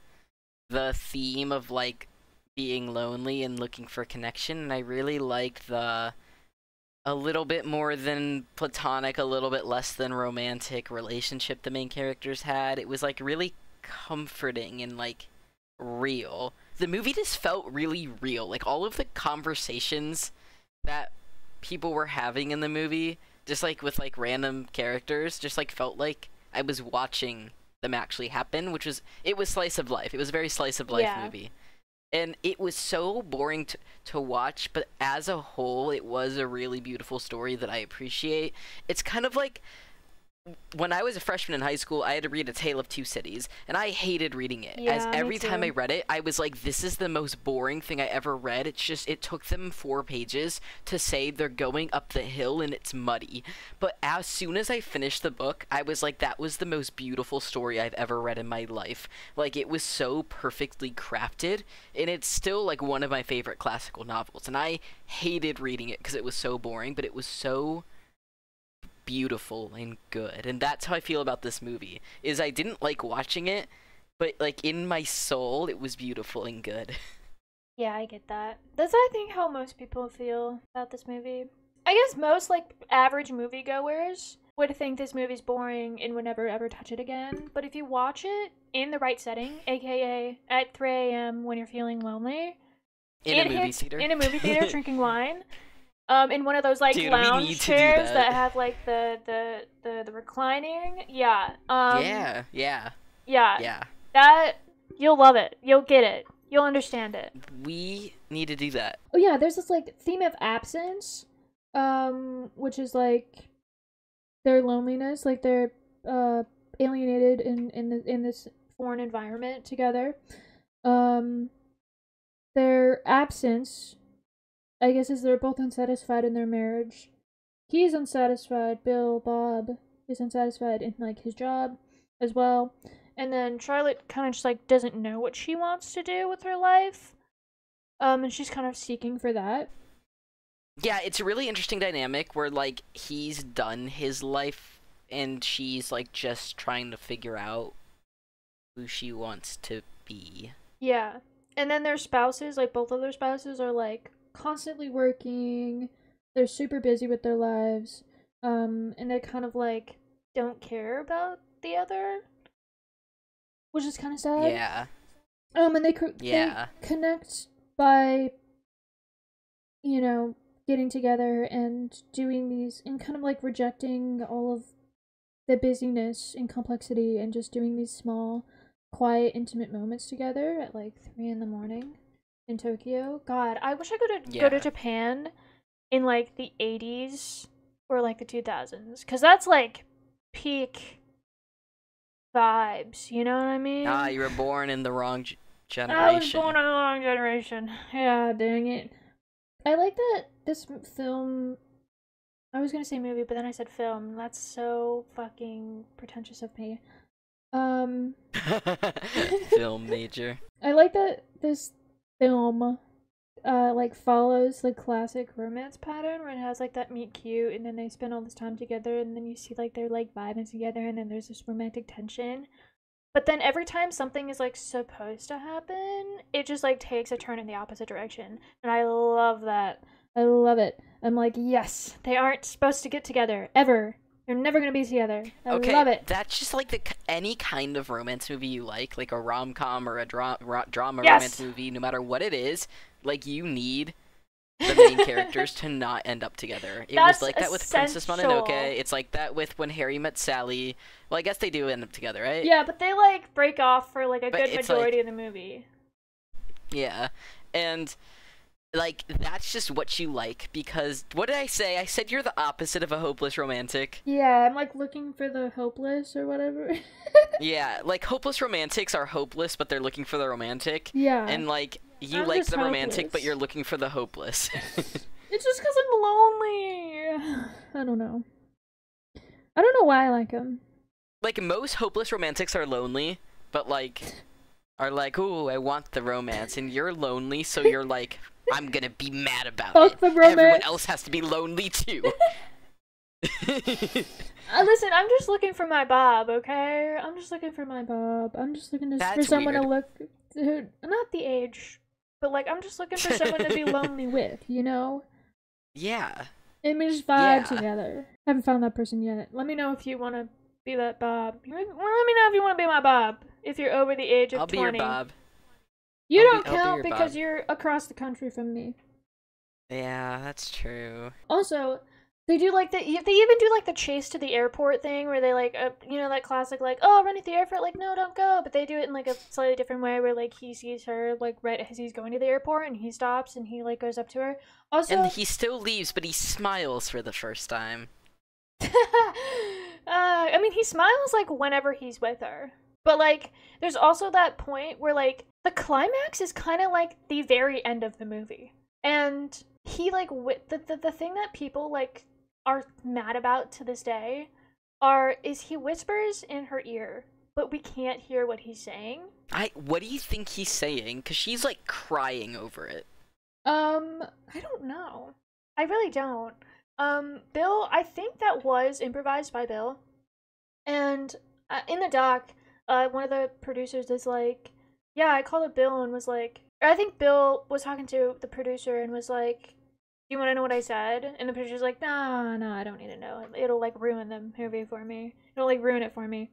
the theme of like being lonely and looking for connection, and I really liked the a little bit more than platonic, a little bit less than romantic relationship the main characters had. It was like really comforting and like real. The movie just felt really real. Like all of the conversations that people were having in the movie, just like with like random characters, just like felt like I was watching them actually happen, it was slice of life. It was a very slice of life movie. And it was so boring to watch, but as a whole, it was a really beautiful story that I appreciate. It's kind of like when I was a freshman in high school, I had to read A Tale of Two Cities, and I hated reading it. Yeah, as every me too. time I read it, I was like, this is the most boring thing I ever read. It's just, it took them 4 pages to say they're going up the hill and it's muddy. But as soon as I finished the book, I was like, that was the most beautiful story I've ever read in my life. Like, it was so perfectly crafted, and it's still like one of my favorite classical novels. And I hated reading it because it was so boring, but it was so beautiful and good. And that's how I feel about this movie, is I didn't like watching it, but like in my soul it was beautiful and good. Yeah, I get that. That's, I think, how most people feel about this movie. I guess most like average moviegoers would think this movie's boring and would never ever touch it again. But if you watch it in the right setting, aka at 3 a.m. when you're feeling lonely, In a movie theater. In a movie theater drinking wine. In one of those like Dude, lounge chairs that have like the reclining. Yeah. Yeah. That you'll love it. You'll get it. You'll understand it. We need to do that. Oh yeah, there's this like theme of absence, which is like their loneliness, like they're alienated in this foreign environment together. Their absence, I guess, is they're both unsatisfied in their marriage. He's unsatisfied. Bob is unsatisfied in like his job as well. And then Charlotte kind of just like doesn't know what she wants to do with her life. And she's kind of seeking for that. Yeah, it's a really interesting dynamic where like he's done his life and she's like just trying to figure out who she wants to be. Yeah. And then their spouses, like both of their spouses are like constantly working. They're super busy with their lives. And they kind of like don't care about the other, which is kind of sad. Yeah. And they connect by, you know, getting together and doing these, and kind of like rejecting all of the busyness and complexity and just doing these small, quiet, intimate moments together at like 3 in the morning in Tokyo. God, I wish I could go to Japan in like the 80s or like the 2000s, because that's like peak vibes, you know what I mean? Ah, you were born in the wrong generation. I was born in the wrong generation. Yeah, dang it. I like that this film, I was gonna say movie, but then I said film. That's so fucking pretentious of me. Film major. I like that this film like follows the classic romance pattern where it has like that meet cute and then they spend all this time together and then you see like they're like vibing together and then there's this romantic tension. But then every time something is like supposed to happen, it just like takes a turn in the opposite direction. And I love that. I love it. I'm like, yes, they aren't supposed to get together ever. They're never gonna be together. I love it. That's just like any kind of romance movie you like a rom-com or a drama romance movie, no matter what it is. Like, you need the main characters to not end up together. It That's was like that with Princess essential. Mononoke. It's like that with When Harry Met Sally. Well, I guess they do end up together, right? Yeah, but they like break off for like a But good it's majority like, of the movie. yeah. And like that's just what you like because what did I say? I said you're the opposite of a hopeless romantic. Yeah, I'm like looking for the hopeless or whatever. Yeah, like hopeless romantics are hopeless, but they're looking for the romantic. Yeah. And like you I'm like just the romantic, but hopeless. you're looking for the hopeless. It's just because I'm lonely. I don't know. I don't know why I like him. Like most hopeless romantics are lonely, but like are like, ooh, I want the romance, and you're lonely, so you're like, I'm gonna be mad about Fuck it. the romance. Everyone else has to be lonely too. Listen, I'm just looking for my Bob, okay? I'm just looking for my Bob. I'm just looking for That's someone weird. to look. Dude, not the age, but like I'm just looking for someone to be lonely with, you know? Yeah. And we just vibe together. Haven't found that person yet. Let me know if you want to be that Bob. Well, let me know if you want to be my Bob. If you're over the age of I'll 20. be your Bob. You I'll don't be your count because Bob. you're across the country from me. Yeah, that's true. Also, they do like they even do like the chase to the airport thing where they like you know that classic like, oh, run at the airport, like, no, don't go, but they do it in like a slightly different way where like he sees her like right as he's going to the airport and he stops and he like goes up to her. Also, And he still leaves, but he smiles for the first time. I mean, he smiles like whenever he's with her. But like there's also that point where like the climax is kind of like the very end of the movie. And he like the thing that people like are mad about to this day is he whispers in her ear, but we can't hear what he's saying. What do you think he's saying? Cause she's like crying over it. I don't know. I really don't. Bill, I think that was improvised by Bill. And in the doc, one of the producers is like, yeah, I called up Bill and was like, or I think Bill was talking to the producer and was like, do you want to know what I said? And the producer's like, no, I don't need to know. It'll like ruin the movie for me. It'll like ruin it for me.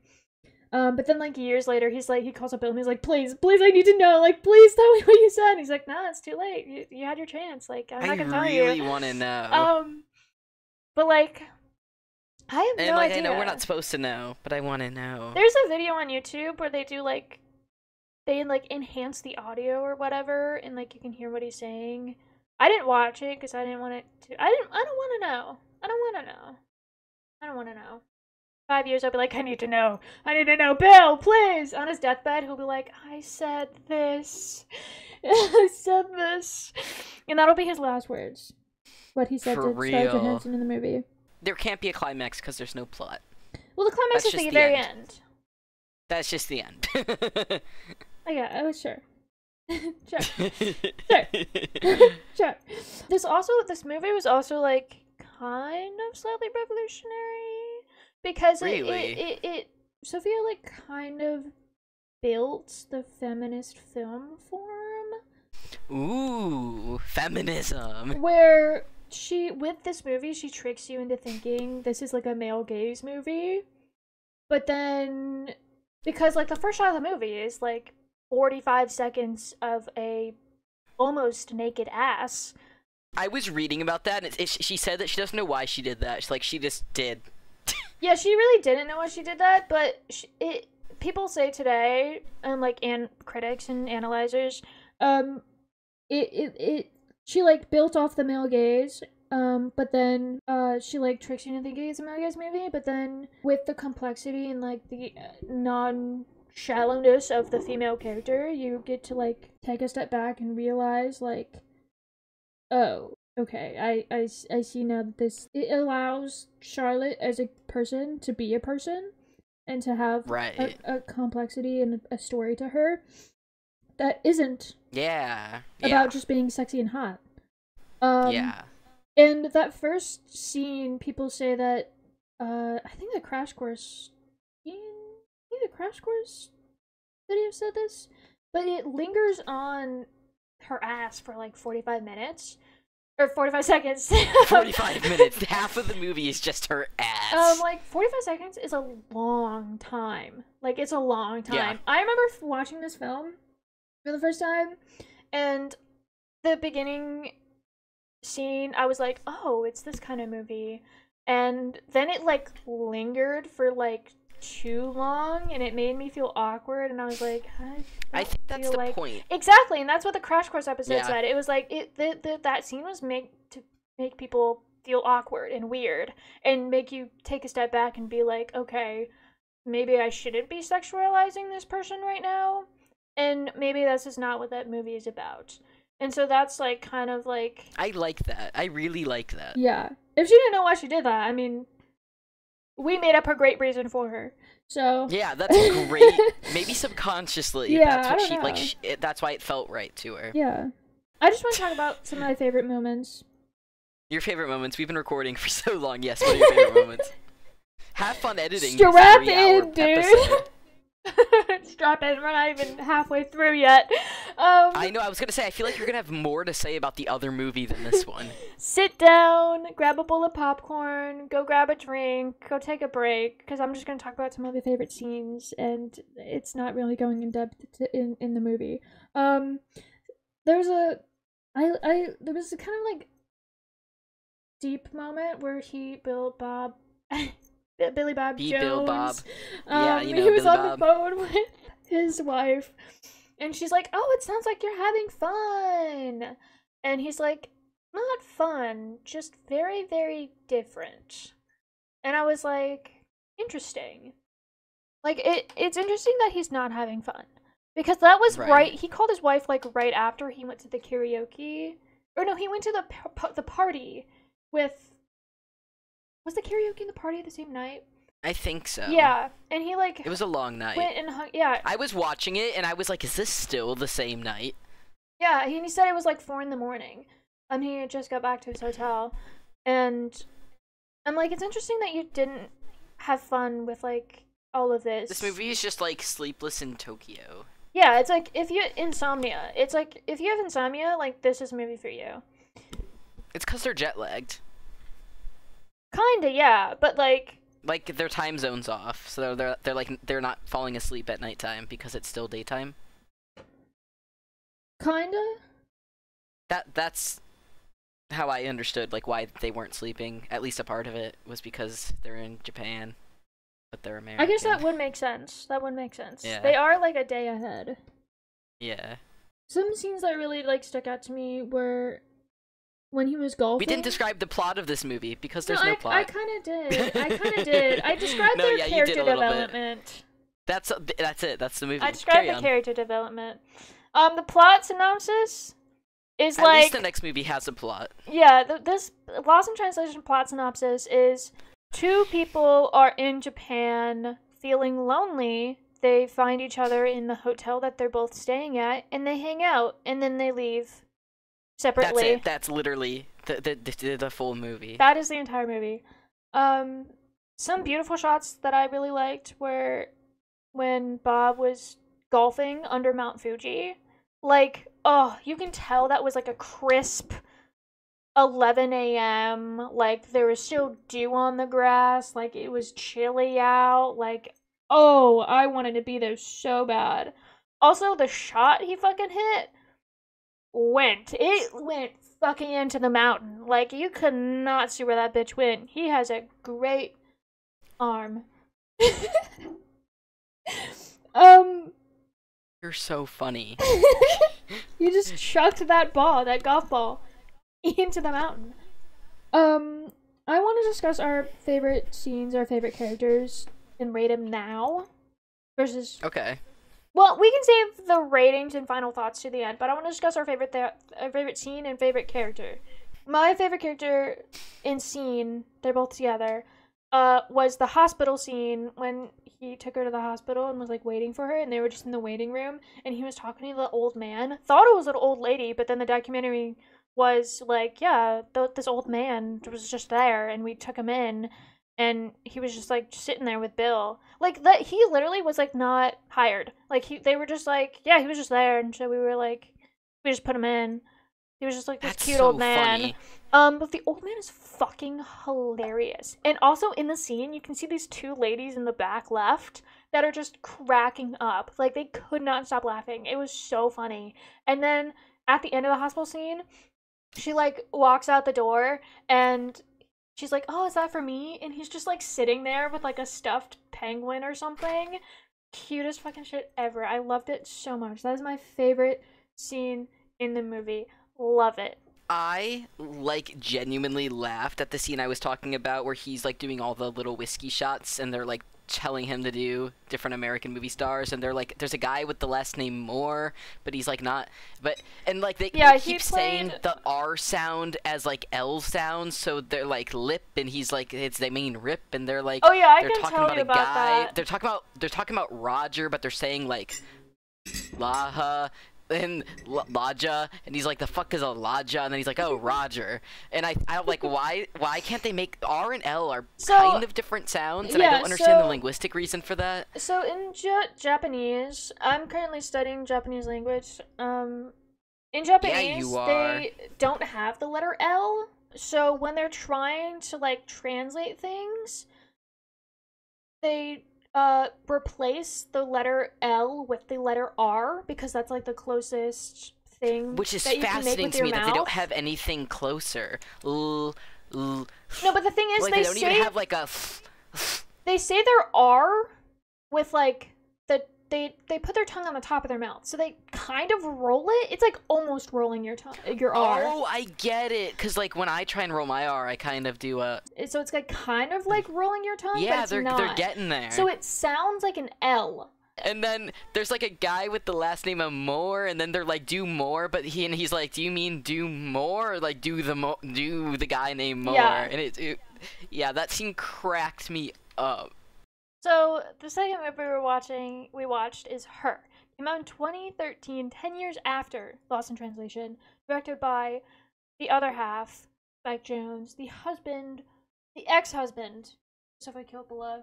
But then like years later, he's like, he calls up Bill and he's like, please, I need to know. Like, please tell me what you said. And he's like, nah, it's too late. You had your chance. Like, I'm not gonna tell you. I really want to know. But like, I have And no like, idea. I know we're not supposed to know, but I want to know. There's a video on YouTube where they do like, they like enhance the audio or whatever, and like you can hear what he's saying. I didn't watch it because I didn't want it to. I don't want to know. I don't want to know. I don't want to know. 5 years, I'll be like, I need to know. I need to know. Bill, please. On his deathbed, he'll be like, I said this. I said this. And that'll be his last words. What he said For to Scarlett real. Johansson in the movie. There can't be a climax because there's no plot. Well, the climax That's is just the the very end. end. That's just the end. Oh, yeah, I was sure. Sure. Sure. This movie was also like kind of slightly revolutionary because Really? it Sophia like kind of built the feminist film form Ooh, feminism. where with this movie she tricks you into thinking this is like a male gaze movie, but then because like the first shot of the movie is like 45 seconds of a almost naked ass. I was reading about that, and she said that she doesn't know why she did that. She's like, she just did. Yeah, she really didn't know why she did that, but people say today, critics and analyzers, she like built off the male gaze, but then she like tricks you into thinking it's a male gaze movie, but then with the complexity and like the non-shallowness of the female character, you get to like take a step back and realize like, oh, okay, I see now that it allows Charlotte as a person to be a person and to have a complexity and a story to her that isn't about just being sexy and hot. And that first scene, people say that I think the Crash Course video said this, but it lingers on her ass for like 45 minutes. Or 45 seconds. 45 minutes. Half of the movie is just her ass. Like 45 seconds is a long time. Like it's a long time. Yeah. I remember watching this film for the first time, and the beginning scene, I was like, oh, it's this kind of movie. And then it like lingered for like too long and it made me feel awkward and I was like, I think that's the point. Exactly, and that's what the Crash Course episode Yeah. said. It was like that scene was made to make people feel awkward and weird and make you take a step back and be like, okay, maybe I shouldn't be sexualizing this person right now, and maybe this is not what that movie is about. And so that's like kind of like, I like that. I really like that. yeah. If she didn't know why she did that, I mean, we made up a great reason for her. So yeah, that's great. Maybe subconsciously, yeah, that's what I she don't like. That's why it felt right to her. Yeah, I just want to talk about some of my favorite moments. Your favorite moments? We've been recording for so long. Yes, what are your favorite moments? Have fun editing. Strap in, dude. Episode. Strap in. We're not even halfway through yet. I know. I was gonna say. I feel like you're gonna have more to say about the other movie than this one. Sit down, grab a bowl of popcorn, go grab a drink, go take a break, because I'm just gonna talk about some of my favorite scenes, and it's not really going in depth in the movie. There was a kind of like deep moment where Billy Bob Jones. Bill Bob. Yeah, you know, he was Billy on Bob. the phone with his wife, and she's like, "Oh, it sounds like you're having fun," and he's like, "Not fun, just very, very different." And I was like, "Interesting." Like it's interesting that he's not having fun, because that was right. He called his wife like right after he went to the karaoke, or no, he went to the party with. Was the karaoke and the party the same night? I think so. Yeah, and he like. It was a long night. Went and hung. Yeah. I was watching it and I was like, "Is this still the same night?" Yeah, he said it was like 4 a.m. and he had just got back to his hotel, and I'm like, it's interesting that you didn't have fun with like all of this. This movie is just like Sleepless in Tokyo. Yeah, it's like if you insomnia. It's like if you have insomnia, like this is a movie for you. It's because they're jet lagged. Kinda, yeah, but like their time zone's off, so they're not falling asleep at nighttime because it's still daytime. Kinda. That's how I understood like why they weren't sleeping. At least a part of it was because they're in Japan, but they're American. I guess that would make sense. Yeah. They are like a day ahead. Yeah. Some scenes that really like stuck out to me were when he was golfing. We didn't describe the plot of this movie because there's no plot. I kind of did. I described their character development. That's it. That's the movie. I described the character development. The plot synopsis is at least the next movie has a plot. Yeah, this Lost in Translation plot synopsis is 2 people are in Japan feeling lonely. They find each other in the hotel that they're both staying at, and they hang out, and then they leave separately. That's it. That's literally the full movie. That is the entire movie. Some beautiful shots that I really liked were when Bob was golfing under Mount Fuji. Like, oh, you can tell that was like a crisp 11 a.m. Like, there was still dew on the grass. Like, it was chilly out. Like, oh, I wanted to be there so bad. Also, the shot he fucking hit went fucking into the mountain. Like, you could not see where that bitch went. He has a great arm. You're so funny. You just chucked that golf ball, into the mountain. I want to discuss our favorite scenes, our favorite characters, and rate them now. Versus... Okay. Well, we can save the ratings and final thoughts to the end, but I want to discuss our favorite scene and favorite character. My favorite character and scene, they're both together, was the hospital scene when he took her to the hospital and was like waiting for her, and they were just in the waiting room, and he was talking to the old man. Thought it was an old lady, but then the documentary was like, yeah, this old man was just there, and we took him in, and he was just like sitting there with Bill. Like, that he literally was like not hired. Like, they were just like, yeah, he was just there, and so we were like, we just put him in. He was just like this cute old man. Funny. But the old man is fucking hilarious. And also in the scene, you can see these 2 ladies in the back left that are just cracking up. Like, they could not stop laughing. It was so funny. And then at the end of the hospital scene, she like walks out the door and she's like, "Oh, is that for me?" And he's just like sitting there with like a stuffed penguin or something. Cutest fucking shit ever. I loved it so much. That is my favorite scene in the movie. Love it. I, like, genuinely laughed at the scene I was talking about where he's, like, doing all the little whiskey shots and they're, like, telling him to do different American movie stars, and they're like, there's a guy with the last name Moore, but he's, like, not, but, and, like, they keep saying the R sound as, like, L sounds, so they're, like, lip, and he's, like, they mean rip, and they're, like, oh, yeah, I they're can talking tell about you a about guy, that. they're talking about Roger, but they're saying, like, Laha, and Laja, and he's like, the fuck is a Laja? And then he's like, oh, Roger. And I'm like, why can't they make R and L are kind of different sounds, and I don't understand the linguistic reason for that. So in Japanese, I'm currently studying Japanese language. In Japanese, they don't have the letter L, so when they're trying to like translate things, they replace the letter L with the letter R because that's like the closest thing. Which is that you fascinating to me mouth. That they don't have anything closer. No, but the thing is, like, they don't even have like a. They say their R with like they put their tongue on the top of their mouth, so they kind of roll it. It's like almost rolling your tongue, your R. Oh, I get it. Cause like when I try and roll my R, I kind of do a. So it's like kind of like rolling your tongue. Yeah, but they're getting there. So it sounds like an L. And then there's like a guy with the last name of Moore, and then they're like, do more, but he's like, do you mean do more, or like do the guy named Moore? Yeah. And yeah, that scene cracked me up. So the second movie we watched is Her. Came out in 2013, 10 years after Lost in Translation. Directed by the other half, Spike Jonze, the ex-husband, Sofia Coppola.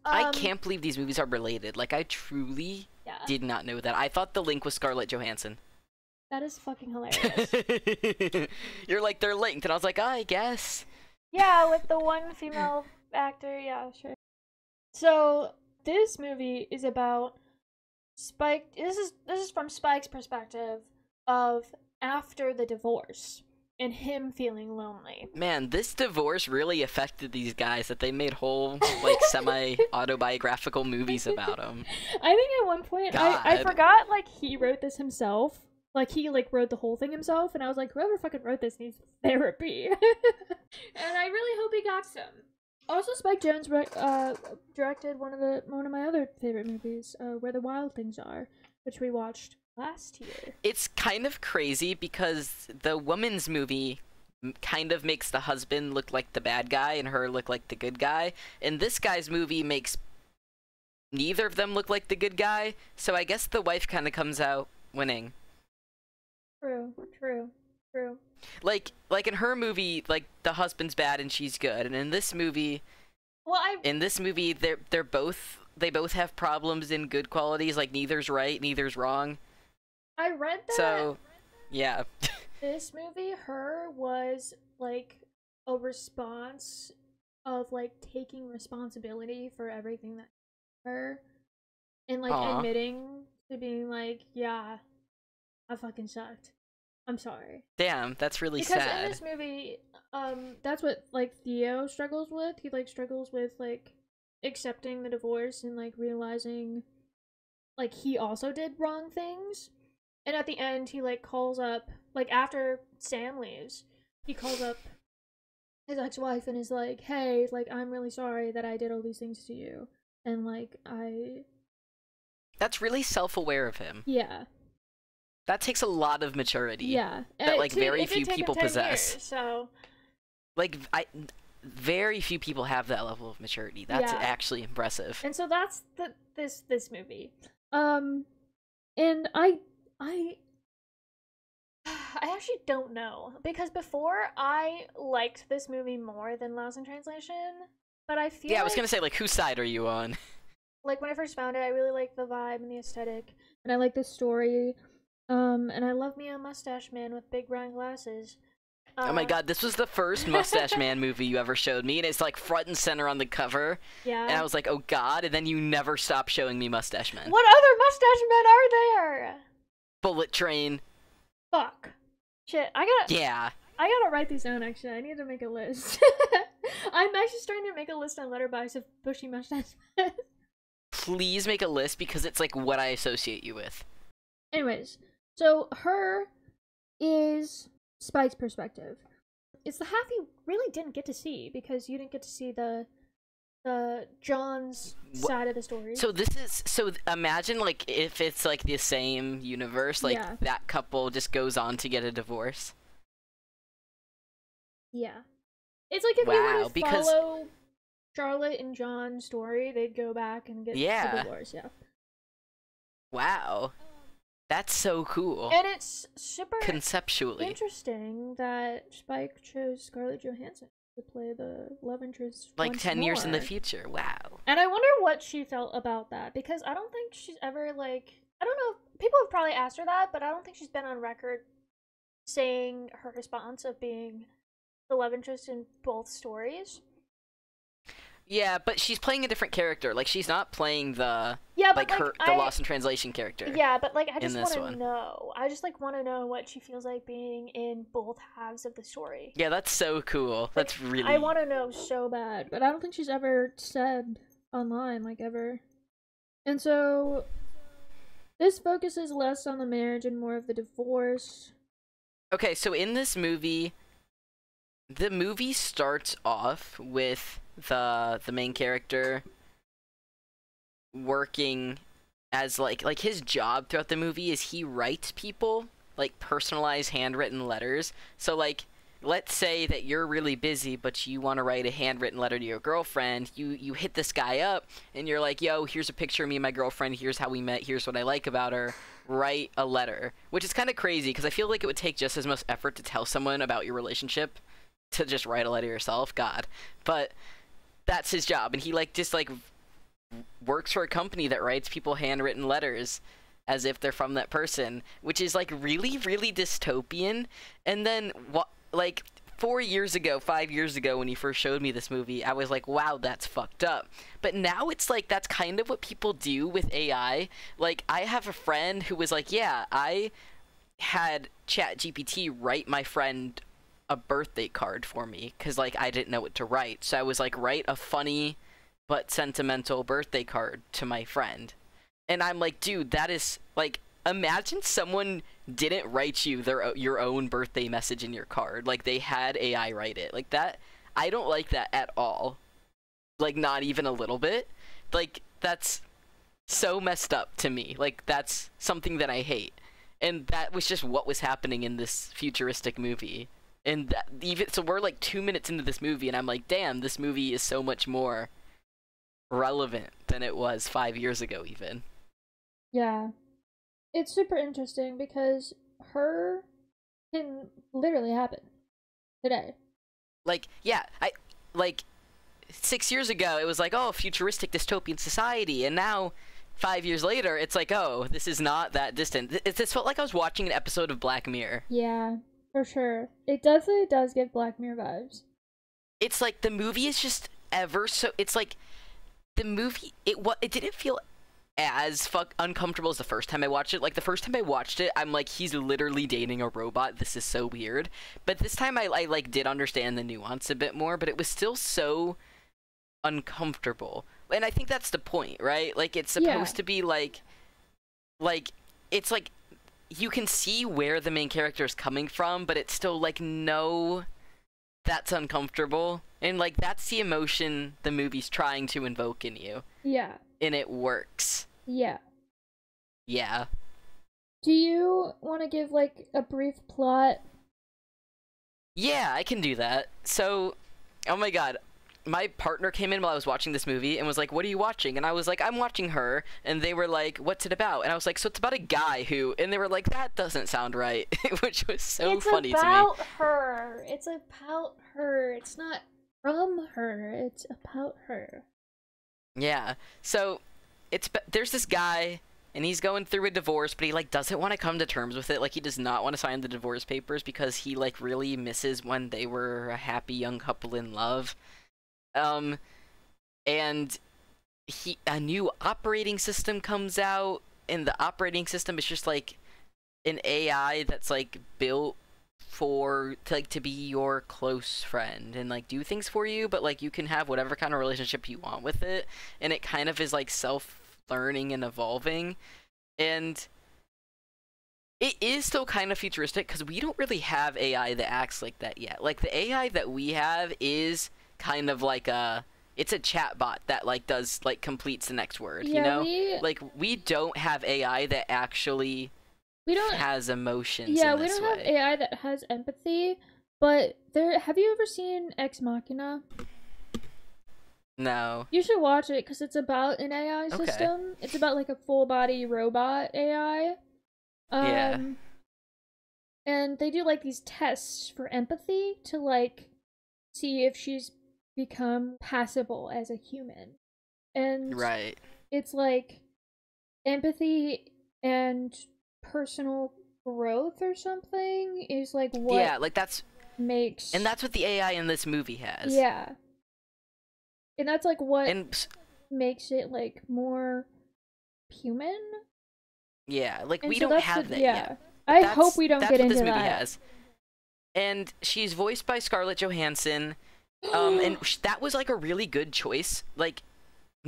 I can't believe these movies are related. Like, I truly did not know that. I thought the link was Scarlett Johansson. That is fucking hilarious. You're like, they're linked, and I was like, I guess. Yeah, with the one female actor, yeah, sure. So this movie is about Spike. This is from Spike's perspective of after the divorce and him feeling lonely. Man, this divorce really affected these guys that they made whole like semi-autobiographical movies about them. I think at one point I forgot like he wrote this himself. Like he like wrote the whole thing himself, and I was like, whoever fucking wrote this needs therapy. And I really hope he got some. Also, Spike Jonze directed one of my other favorite movies, Where the Wild Things Are, which we watched last year. It's kind of crazy because the woman's movie kind of makes the husband look like the bad guy and her look like the good guy, and this guy's movie makes neither of them look like the good guy, so I guess the wife kind of comes out winning. True. Like in her movie, like the husband's bad and she's good, and in this movie, they both have problems in good qualities. Like neither's right, neither's wrong. I read that. So, yeah. This movie, Her, was like a response of like taking responsibility for everything that her, and like admitting to being like, yeah, I fucking sucked. I'm sorry. Damn, that's really sad. Because in this movie, that's what like Theo struggles with. He like struggles with like accepting the divorce and like realizing like he also did wrong things. And at the end, he like calls up, like after Sam leaves, he calls up his ex-wife and is like, "Hey, like I'm really sorry that I did all these things to you." And like That's really self-aware of him. Yeah. That takes a lot of maturity. Yeah. That like very few people possess. Years, so like very few people have that level of maturity. That's actually impressive. And so that's this movie. And I actually don't know, because before I liked this movie more than Lost in Translation, but I feel I was gonna say, like, whose side are you on? Like when I first found it, I really liked the vibe and the aesthetic, and I like the story. And I love me a mustache man with big round glasses. Oh my god, this was the first Mustache Man movie you ever showed me, and it's like front and center on the cover. Yeah. And I was like, oh god, and then you never stopped showing me Mustache Men. What other Mustache Men are there? Bullet Train. Fuck. Shit, Yeah. I gotta write these down, actually. I need to make a list. I'm actually starting to make a list on Letterboxd of bushy mustache men. Please make a list, because it's like what I associate you with. Anyways, so her is Spike's perspective. It's the half you really didn't get to see, because you didn't get to see the John's side of the story. So this is, so imagine like if it's like the same universe, like Yeah. that couple just goes on to get a divorce. Yeah. It's like if you Wow, were to because- follow Charlotte and John's story, they'd go back and get Yeah. the divorce, yeah. Wow. That's so cool. And it's super Conceptually. interesting that Spike chose Scarlett Johansson to play the love interest Like once 10 years in the more. future. Wow. And I wonder what she felt about that, because I don't think she's ever, like, I don't know, people have probably asked her that, but I don't think she's been on record saying her response of being the love interest in both stories. Yeah, but she's playing a different character. Like, she's not playing the Yeah, like but her the Lost in Translation character. Yeah, but like I in just this want to one. know. I just like want to know what she feels like being in both halves of the story. Yeah, that's so cool. That's really. I want to know so bad, but I don't think she's ever said online, like, ever. And so this focuses less on the marriage and more of the divorce. Okay, so in this movie, the movie starts off with the main character working as like his job throughout the movie is he writes people like personalized handwritten letters. So like, let's say that you're really busy but you want to write a handwritten letter to your girlfriend. You hit this guy up and you're like, yo, here's a picture of me and my girlfriend, here's how we met, here's what I like about her, write a letter. Which is kind of crazy because I feel like it would take just as much effort to tell someone about your relationship to just write a letter yourself. God. But that's his job, and he like just like works for a company that writes people handwritten letters as if they're from that person, which is like really dystopian. And then what, like 5 years ago when he first showed me this movie, I was like, wow, that's fucked up. But now it's like that's kind of what people do with AI. Like, I have a friend who was like, yeah, I had ChatGPT write my friend a birthday card for me because like I didn't know what to write, so I was like, write a funny but sentimental birthday card to my friend. And I'm like, dude, that is like, imagine someone didn't write you your own birthday message in your card, like they had AI write it. Like that, I don't like that at all. Like, not even a little bit. Like, that's so messed up to me. Like, that's something that I hate. And that was just what was happening in this futuristic movie. And that, even so, we're like 2 minutes into this movie, and I'm like, damn, this movie is so much more relevant than it was 5 years ago, even. Yeah. It's super interesting because her can literally happen today. Like, yeah, I like 6 years ago, it was like, oh, futuristic dystopian society, and now 5 years later, it's like, oh, this is not that distant. This felt like I was watching an episode of Black Mirror. Yeah, for sure. It definitely does give Black Mirror vibes. It's like the movie is just ever so. It's like the movie. It didn't feel as uncomfortable as the first time I watched it. Like the first time I watched it, I'm like, he's literally dating a robot. This is so weird. But this time I like did understand the nuance a bit more. But it was still so uncomfortable. And I think that's the point, right? Like, it's supposed to be like it's like you can see where the main character is coming from, but it's still like, no, that's uncomfortable. And like, that's the emotion the movie's trying to invoke in you. Yeah. And it works. Yeah. Yeah. Do you want to give like a brief plot? Yeah, I can do that. So, oh my god, my partner came in while I was watching this movie and was like, what are you watching? And I was like, I'm watching Her. And they were like, what's it about? And I was like, so it's about a guy who, and they were like, that doesn't sound right. Which was so funny to me. It's about her. It's about her. It's not from her. It's about her. Yeah. So there's this guy, and he's going through a divorce, but he like doesn't want to come to terms with it. Like, he does not want to sign the divorce papers because he like really misses when they were a happy young couple in love. And a new operating system comes out, and the operating system is just like an AI that's like built to be your close friend and like do things for you, but like you can have whatever kind of relationship you want with it, and it kind of is like self-learning and evolving. And it is still kind of futuristic because we don't really have AI that acts like that yet. Like the AI that we have is kind of like it's a chatbot that like does like completes the next word, you know? Like we don't have AI that actually has emotions. Yeah, in we this don't have way. AI that has empathy, but have you ever seen Ex Machina? No. You should watch it because it's about an AI system. It's about like a full body robot AI. Yeah. And they do like these tests for empathy to like see if she's become passable as a human. And Right. it's like empathy and personal growth or something is like what like that's makes, and that's what the AI in this movie has. Yeah. And that's like what makes it like more human. Yeah, like And we so don't have that yet. I hope we don't get into what this movie that. has. And she's voiced by Scarlett Johansson. And that was like a really good choice. Like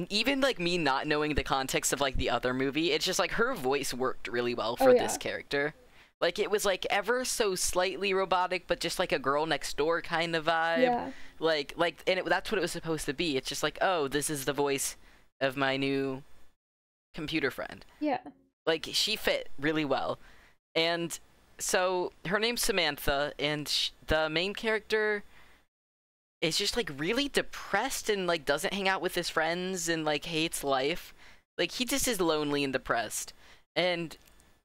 even like me not knowing the context of like the other movie, it's just like her voice worked really well for this character. Like it was like ever so slightly robotic, but just like a girl next door kind of vibe. Yeah. Like and that's what it was supposed to be. It's just like, oh, this is the voice of my new computer friend. Yeah. Like she fit really well. And so her name's Samantha, and the main character is just like really depressed and like doesn't hang out with his friends and like hates life. Like he just is lonely and depressed. And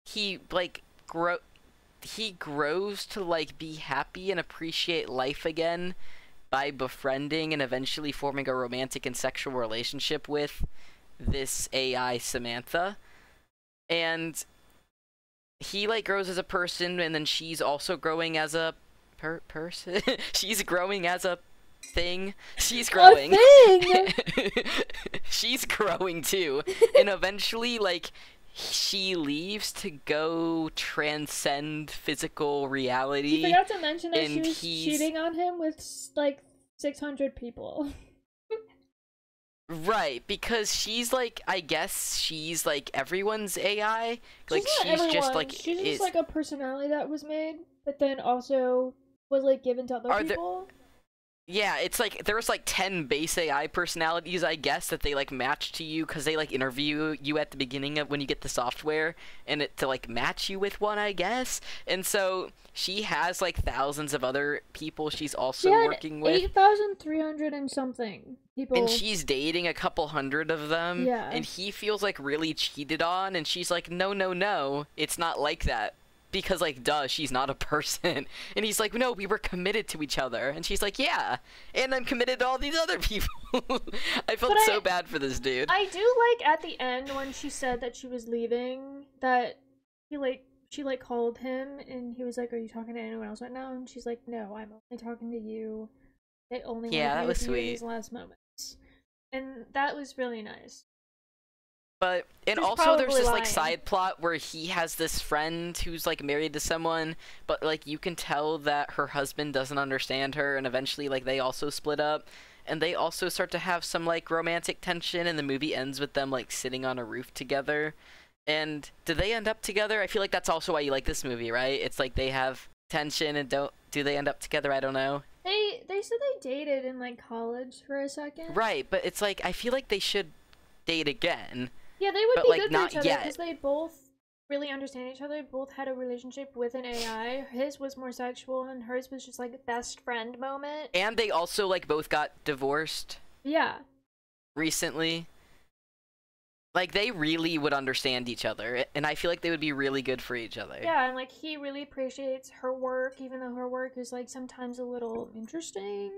he like grows to like be happy and appreciate life again by befriending and eventually forming a romantic and sexual relationship with this AI Samantha. And he like grows as a person, and then she's also growing as a person. She's growing as a thing. She's growing. A thing. She's growing too, and eventually like she leaves to go transcend physical reality. You forgot to mention that she was cheating on him with like 600 people. Right, because she's like, I guess she's like everyone's AI. Like she's just like like a personality that was made, but then also was like given to other people. Yeah, it's like there's like 10 base AI personalities, I guess, that they like match to you because they like interview you at the beginning of when you get the software, and it to like match you with one, I guess. And so she has like thousands of other people she's also working with. 8,300 and something people. And she's dating a couple hundred of them. Yeah. And he feels like really cheated on, and she's like, no, it's not like that. Because, like, duh, she's not a person. And he's like, no, we were committed to each other. And she's like, yeah, and I'm committed to all these other people. I felt so bad for this dude. I do like at the end when she said that she was leaving, that she called him and he was like, are you talking to anyone else right now? And she's like, no, I'm only talking to you. I only want to be with you in these last moments. And that was really nice. But, and also there's this, like, side plot where he has this friend who's, like, married to someone, but, like, you can tell that her husband doesn't understand her, and eventually, like, they also split up, and they also start to have some, like, romantic tension, and the movie ends with them, like, sitting on a roof together. And do they end up together? I feel like that's also why you like this movie, right? It's like they have tension and do they end up together? I don't know. They said they dated in, like, college for a second. Right, but it's like, I feel like they should date again. Yeah, they would be good for each other because they both really understand each other. Both had a relationship with an AI. His was more sexual, and hers was just like a best friend moment. And they also like both got divorced. Yeah. Recently. Like they really would understand each other, and I feel like they would be really good for each other. Yeah, and like he really appreciates her work, even though her work is like sometimes a little interesting.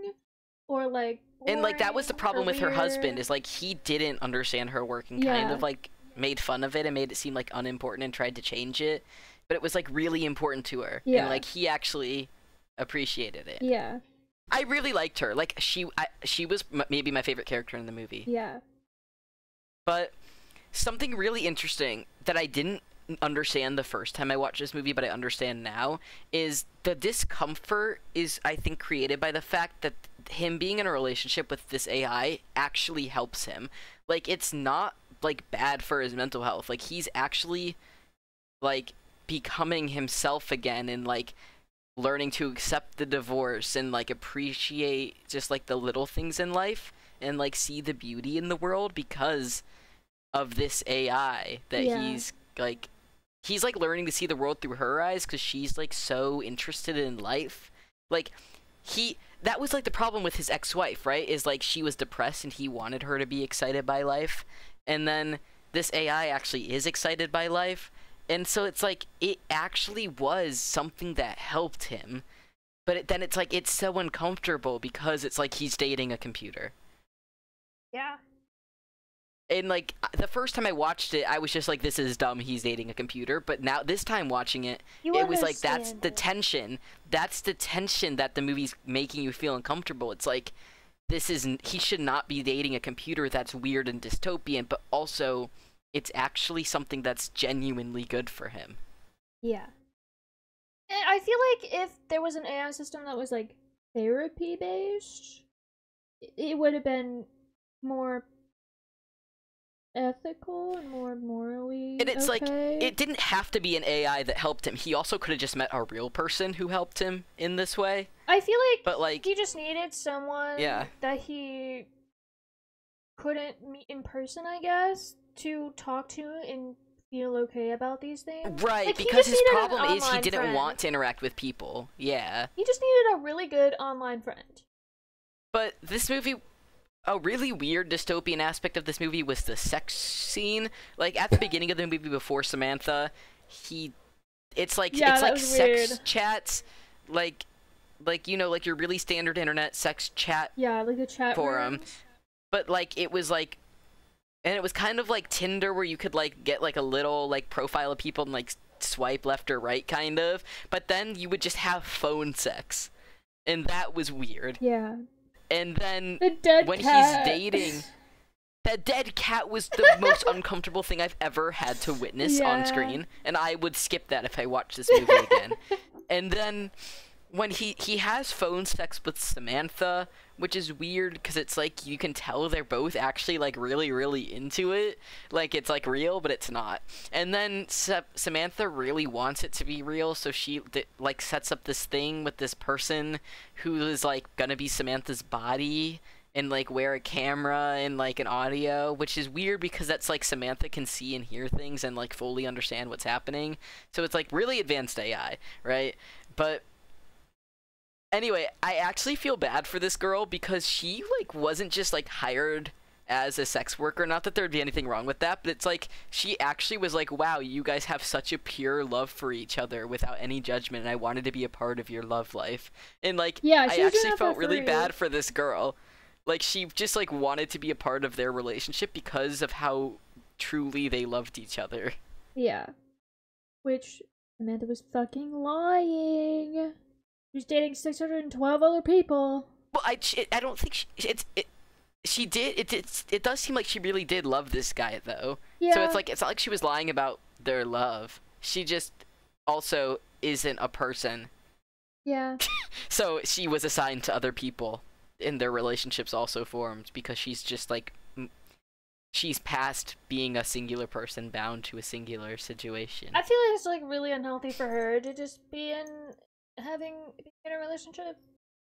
Or like and like that was the problem with her husband, is like he didn't understand her work and kind of like made fun of it and made it seem like unimportant and tried to change it, but it was like really important to her. And like he actually appreciated it. Yeah, I really liked her. Like she was maybe my favorite character in the movie. Yeah. But something really interesting that I didn't understand the first time I watched this movie, but I understand now, is the discomfort is, I think, created by the fact that him being in a relationship with this AI actually helps him. Like, it's not, like, bad for his mental health. Like, he's actually, like, becoming himself again and, like, learning to accept the divorce and, like, appreciate just, like, the little things in life and, like, see the beauty in the world because of this AI that he's like learning to see the world through her eyes because she's like so interested in life. Like that was like the problem with his ex-wife, right? Is like she was depressed and he wanted her to be excited by life, and then this AI actually is excited by life, and so it's like it actually was something that helped him, but then it's like it's so uncomfortable because it's like he's dating a computer. Yeah. And, like, the first time I watched it, I was just like, this is dumb, he's dating a computer. But now, this time watching it, it was like, that's the tension. That's the tension that the movie's making you feel uncomfortable. It's like, he should not be dating a computer that's weird and dystopian, but also, it's actually something that's genuinely good for him. Yeah. And I feel like if there was an AI system that was, like, therapy-based, it would have been more ethical and more morally and it's okay. Like it didn't have to be an AI that helped him. He also could have just met a real person who helped him in this way. I feel like, but like he just needed someone that he couldn't meet in person, I guess, to talk to and feel okay about these things. Right, like, because his problem is he didn't want to interact with people. Yeah. He just needed a really good online friend. But this movie, a really weird dystopian aspect of this movie was the sex scene. Like, at the beginning of the movie before Samantha, it's like sex weird. chats, like, you know, like your really standard internet sex chat. Yeah, like the chat forum. But, like, it was, like, and it was kind of like Tinder where you could, like, get, like, a little, like, profile of people and, like, swipe left or right, kind of. But then you would just have phone sex. And that was weird. Yeah. And then when cat. he's dating, that dead cat was the most uncomfortable thing I've ever had to witness on screen, and I would skip that if I watched this movie again. And then when he has phone sex with Samantha, which is weird because it's like you can tell they're both actually like really, really into it. Like it's like real, but it's not. And then Samantha really wants it to be real, so she like sets up this thing with this person who is like gonna be Samantha's body and like wear a camera and like an audio, which is weird because that's like Samantha can see and hear things and like fully understand what's happening. So it's like really advanced AI, right? But anyway, I actually feel bad for this girl because she, like, wasn't just, like, hired as a sex worker. Not that there'd be anything wrong with that, but it's, like, she actually was like, wow, you guys have such a pure love for each other without any judgment, and I wanted to be a part of your love life. And, like, I actually felt really bad for this girl. Like, she just, like, wanted to be a part of their relationship because of how truly they loved each other. Yeah. Which, Samantha was fucking lying. She's dating 612 other people. Well, I don't think it does seem like she really did love this guy, though. Yeah. So it's not like she was lying about their love. She just also isn't a person. Yeah. So she was assigned to other people, and their relationships also formed because she's just like, she's past being a singular person bound to a singular situation. I feel like it's like really unhealthy for her to just be in a relationship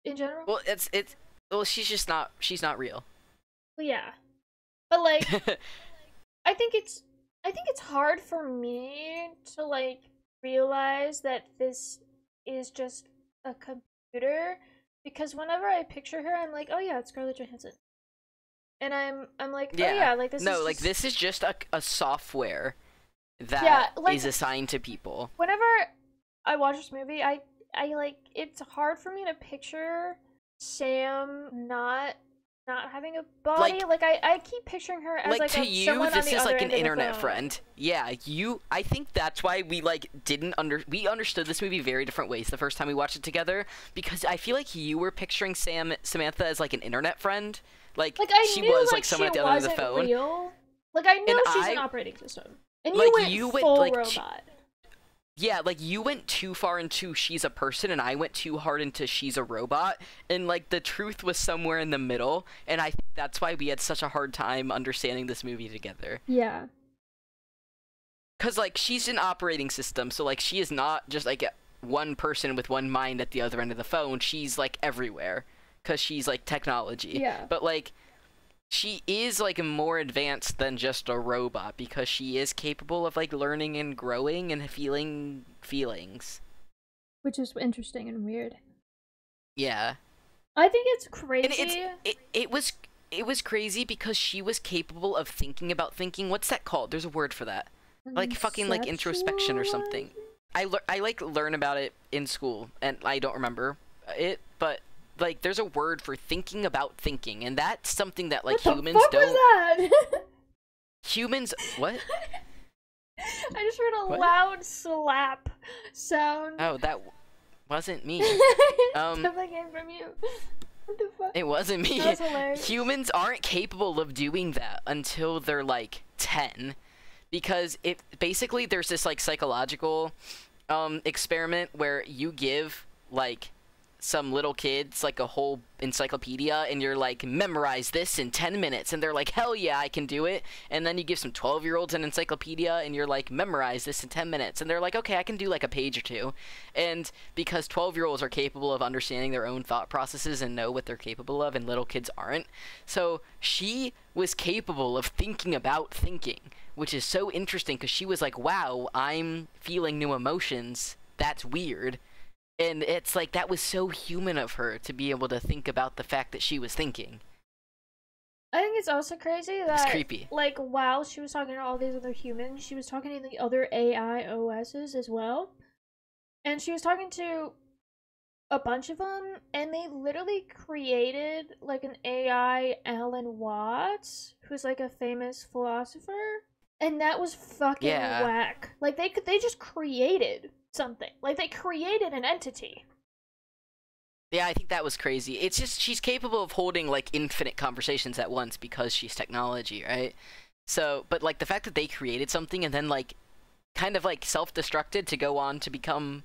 in general. Well, she's not real. Well, yeah, but like, I think it's hard for me to like realize that this is just a computer, because whenever I picture her, I'm like, oh yeah, it's Scarlett Johansson, and I'm like, oh yeah, like this. No, like this is just a software that is assigned to people. Whenever I watch this movie, I like, it's hard for me to picture Sam not having a body. Like I keep picturing her as like to you, someone this on the is other like end an of the internet phone. friend. Yeah, I think that's why we like we understood this movie very different ways the first time we watched it together, because I feel like you were picturing Samantha as like an internet friend. Like she was like someone at the other end of the phone. Real. Like I know she's an operating system. And like, you went full like, robot. Yeah, like, you went too far into she's a person, and I went too hard into she's a robot, and, like, the truth was somewhere in the middle, and I think that's why we had such a hard time understanding this movie together. Yeah. Because, like, she's an operating system, so, like, she is not just, like, one person with one mind at the other end of the phone. She's, like, everywhere, because she's, like, technology. Yeah. But, like, she is, like, more advanced than just a robot, because she is capable of, like, learning and growing and feeling feelings. Which is interesting and weird. Yeah. I think it's crazy. And it was crazy because she was capable of thinking about thinking. What's that called? There's a word for that. Like, fucking, like, introspection or something. I like, learn about it in school, and I don't remember it, but... Like, there's a word for thinking about thinking, and that's something that, like, humans don't... What the fuck was that? Humans... What? I just heard a loud slap sound. Oh, that wasn't me. Definitely came from you. What the fuck? It wasn't me. That was hilarious. Humans aren't capable of doing that until they're, like, 10. Because basically, there's this, like, psychological experiment where you give, like... some little kids like a whole encyclopedia, and you're like, memorize this in 10 minutes, and they're like, hell yeah, I can do it. And then you give some 12-year-olds an encyclopedia, and you're like, memorize this in 10 minutes, and they're like, okay, I can do like a page or two. And because 12-year-olds are capable of understanding their own thought processes and know what they're capable of, and little kids aren't, so she was capable of thinking about thinking, which is so interesting, because she was like, wow, I'm feeling new emotions, that's weird. And it's like, that was so human of her to be able to think about the fact that she was thinking. I think it's also crazy that, it's creepy. Like, while she was talking to all these other humans, she was talking to the other AI OSs as well. And she was talking to a bunch of them, and they literally created, like, an AI Alan Watts, who's, like, a famous philosopher. And that was fucking whack. Like, they just created something. Like, they created an entity. Yeah, I think that was crazy. It's just, she's capable of holding, like, infinite conversations at once because she's technology, right? So, but, like, the fact that they created something and then, like, kind of, like, self-destructed to go on to become,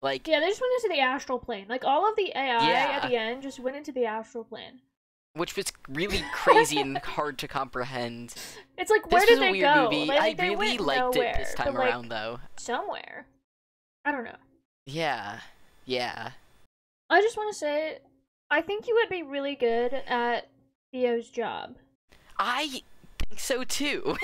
like... Yeah, they just went into the astral plane. Like, all of the AI at the end just went into the astral plane. Which was really crazy and hard to comprehend. It's like, where did they go? Movie. Like, I really liked it this time around, though. Somewhere. I don't know. Yeah. Yeah. I just want to say, I think you would be really good at Theo's job. I think so, too.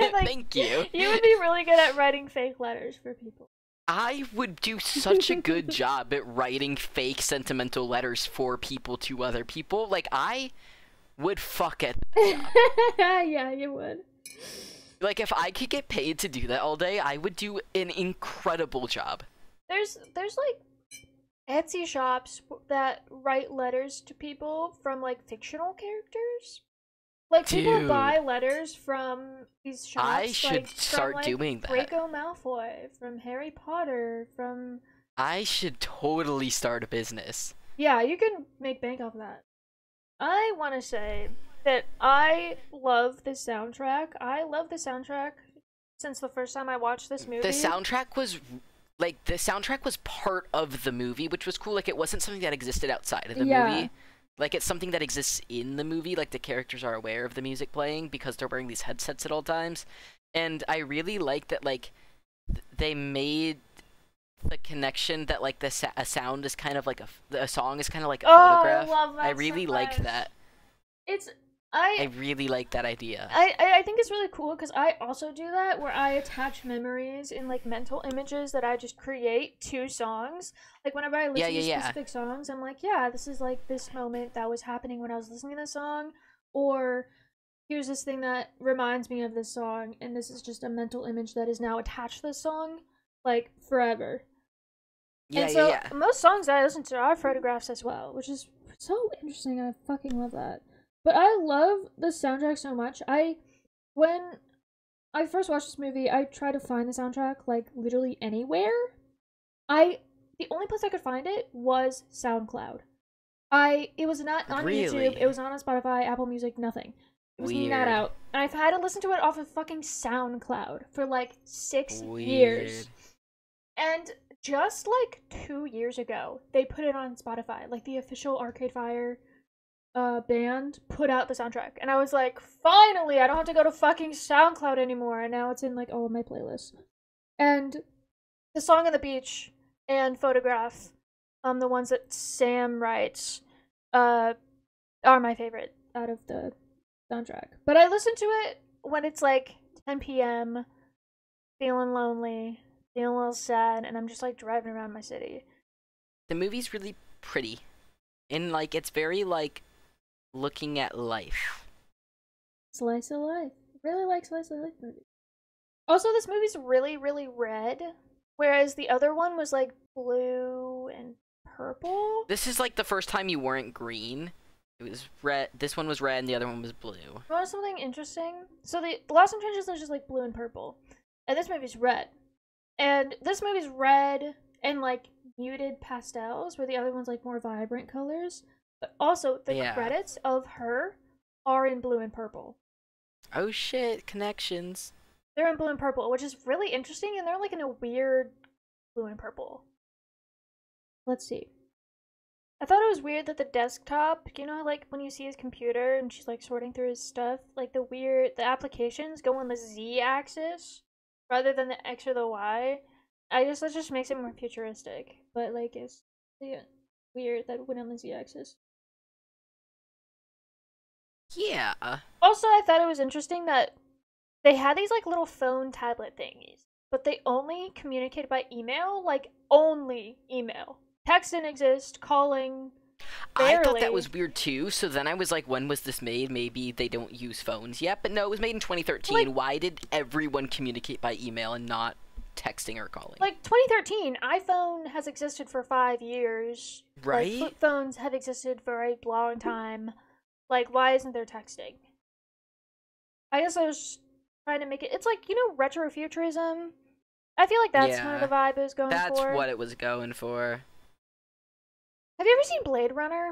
Like, thank you. You would be really good at writing fake letters for people. I would do such a good job at writing fake sentimental letters for people to other people. Like, I would fuck at that job. Yeah, you would. Like, if I could get paid to do that all day, I would do an incredible job. There's like, Etsy shops that write letters to people from, like, fictional characters. Like, people buy letters from these shops. I should like, start from, like, doing that. Draco Malfoy, from Harry Potter, from... I should totally start a business. Yeah, you can make bank off of that. I want to say that I love the soundtrack. I love the soundtrack since the first time I watched this movie. The soundtrack was... Like, the soundtrack was part of the movie, which was cool. Like, it wasn't something that existed outside of the movie. Like, it's something that exists in the movie. Like, the characters are aware of the music playing because they're wearing these headsets at all times. And I really like that, like, they made the connection that, like, a sound is kind of like a song is kind of like a photograph. I love that. I really so liked that. I really like that idea. I think it's really cool because I also do that where I attach memories in, like, mental images that I just create to songs. Like, whenever I listen to specific songs, I'm like, yeah, this is, like, this moment that was happening when I was listening to this song, or here's this thing that reminds me of this song, and this is just a mental image that is now attached to this song, like, forever. Most songs that I listen to are photographs as well, which is so interesting, and I fucking love that. But I love the soundtrack so much. When I first watched this movie, I tried to find the soundtrack, like, literally anywhere. The only place I could find it was SoundCloud. It was not on YouTube, it was not on Spotify, Apple Music, nothing. It was Weird. not out. And I've had to listen to it off of fucking SoundCloud for like 6 Weird. years. And just like 2 years ago, they put it on Spotify. Like the official Arcade Fire band put out the soundtrack. And I was like, finally, I don't have to go to fucking SoundCloud anymore. And now it's in like all of my playlists. And the song on the beach and Photograph, the ones that Sam writes, are my favorite out of the soundtrack. But I listen to it when it's like 10 p.m., feeling lonely, feeling a little sad, and I'm just like driving around my city. The movie's really pretty. And like it's very like looking at life. Slice of life. Really like slice of life movies. Also, this movie's really, really red, whereas the other one was like blue and purple. This is like the first time you weren't green. It was red. This one was red and the other one was blue. You want something interesting? So the Lost in Translation is just like blue and purple. And this movie's red. And this movie's red and like muted pastels, where the other one's like more vibrant colors. But also, the credits of her are in blue and purple. Oh shit, connections. They're in blue and purple, which is really interesting, and they're like in a weird blue and purple. Let's see. I thought it was weird that the desktop, you know, like when you see his computer and she's like sorting through his stuff, like the applications go on the Z axis rather than the X or the Y. That just makes it more futuristic, but like it's weird that it went on the Z axis. Yeah. Also, I thought it was interesting that they had these like little phone tablet thingies, but they only communicated by email, like only email. Text didn't exist, calling, barely. I thought that was weird too, so then I was like, when was this made? Maybe they don't use phones yet, but no, it was made in 2013. Like, why did everyone communicate by email and not texting or calling? Like 2013, iPhone has existed for 5 years. Right? Like, flip phones have existed for a long time. Like, why isn't there texting? I guess I was trying to make it. It's like, you know, retrofuturism. I feel like that's kind of the vibe it was going for. That's what it was going for. Have you ever seen Blade Runner?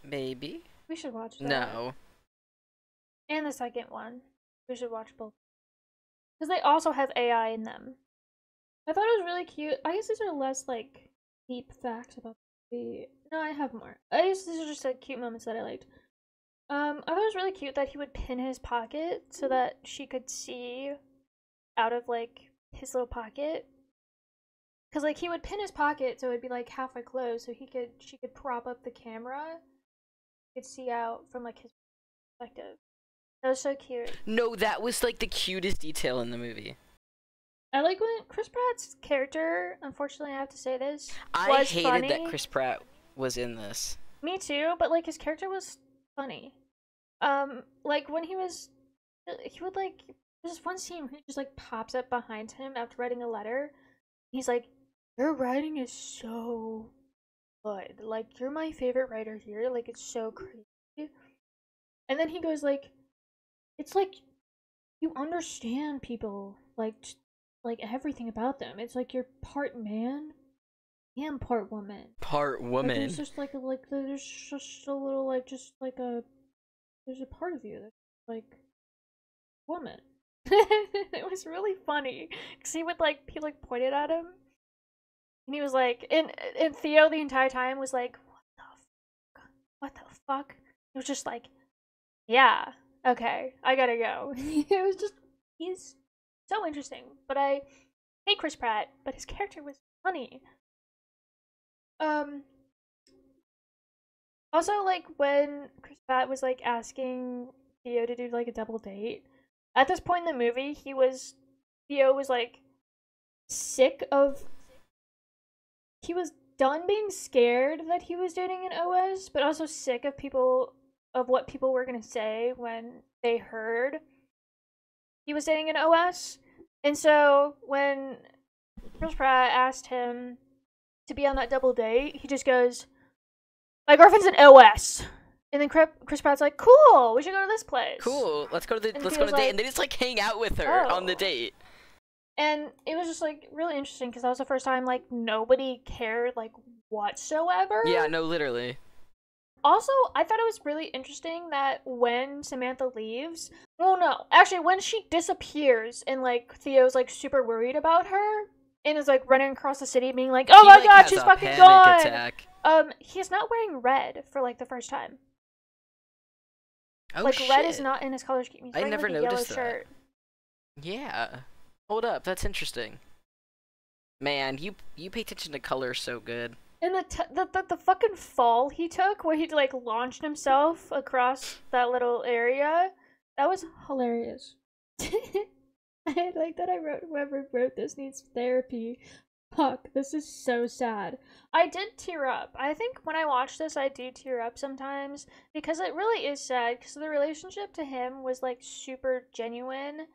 Maybe. We should watch that. No. And the second one. We should watch both. Because they also have AI in them. I thought it was really cute. I guess these are less, like, deep facts about the... No, I have more. I guess these are just, like, cute moments that I liked. I thought it was really cute that he would pin his pocket so that she could see out of, like, his little pocket. Because, like, he would pin his pocket so it'd be, like, halfway closed so she could prop up the camera. You could see out from, like, his perspective. That was so cute. No, that was, like, the cutest detail in the movie. I like when Chris Pratt's character, unfortunately I have to say this, I hated funny. that Chris Pratt was in this. Me too, but, like, his character was funny. Like, when he would, like, there's one scene where he just, like, pops up behind him after writing a letter. He's like, your writing is so good. Like, you're my favorite writer here. Like, it's so crazy. And then he goes, like, it's like you understand people, like everything about them. It's like you're part man and part woman. Part woman. Like, there's just there's just a little there's a part of you that's like woman. It was really funny because he would pointed at him, and he was like, and Theo the entire time was like, what the fuck? It was just like, yeah, okay, I gotta go. It was just, he's so interesting, but I hate Chris Pratt, but his character was funny. Also, like, when Chris Pratt was, like, asking Theo to do, like, a double date, at this point in the movie, Theo was, like, he was done being scared that he was dating an OS, but also sick of what people were gonna say when they heard he was dating an OS. And so, when Chris Pratt asked him to be on that double date, he just goes, my girlfriend's an OS. And then Chris Pratt's like, cool, we should go to this place. Cool, let's go to the date. And they just, like, hang out with her on the date. And it was just, like, really interesting because that was the first time, like, nobody cared, like, whatsoever. Yeah, no, literally. Also, I thought it was really interesting that when Samantha leaves, well, no, actually, when she disappears and like Theo's like super worried about her and is like running across the city, being like, "Oh He, my like, God, has she's a fucking panic gone." attack. He's not wearing red for like the first time. Oh Like shit! red is not in his color scheme. He's I wearing never like a yellow noticed that. shirt. Yeah. Hold up, that's interesting. Man, you pay attention to color so good. And the fucking fall he took, where he like launched himself across that little area, that was hilarious. I like that I wrote, whoever wrote this needs therapy. Fuck, this is so sad. I did tear up. I think when I watch this, I do tear up sometimes because it really is sad. Because the relationship to him was like super genuine,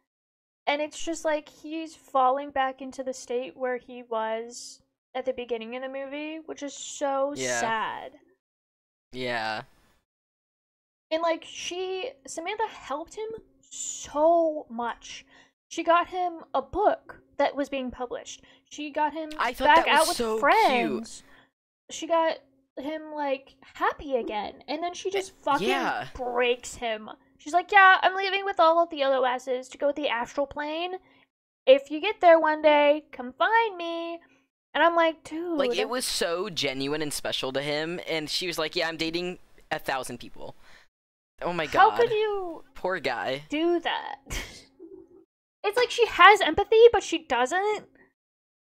and it's just like he's falling back into the state where he was at the beginning of the movie, which is so Yeah. sad. Yeah. And like Samantha helped him so much. She got him a book that was being published. She got him I thought back that was out with so friends. She got him like happy again, and then she just fucking breaks him. She's like, "Yeah, I'm leaving with all of the LOSs to go with the astral plane. If you get there one day, come find me." And I'm like, dude. Like, it was so genuine and special to him, and she was like, "Yeah, I'm dating 1,000 people." Oh my god. How could you Poor guy. do that? It's like she has empathy, but she doesn't.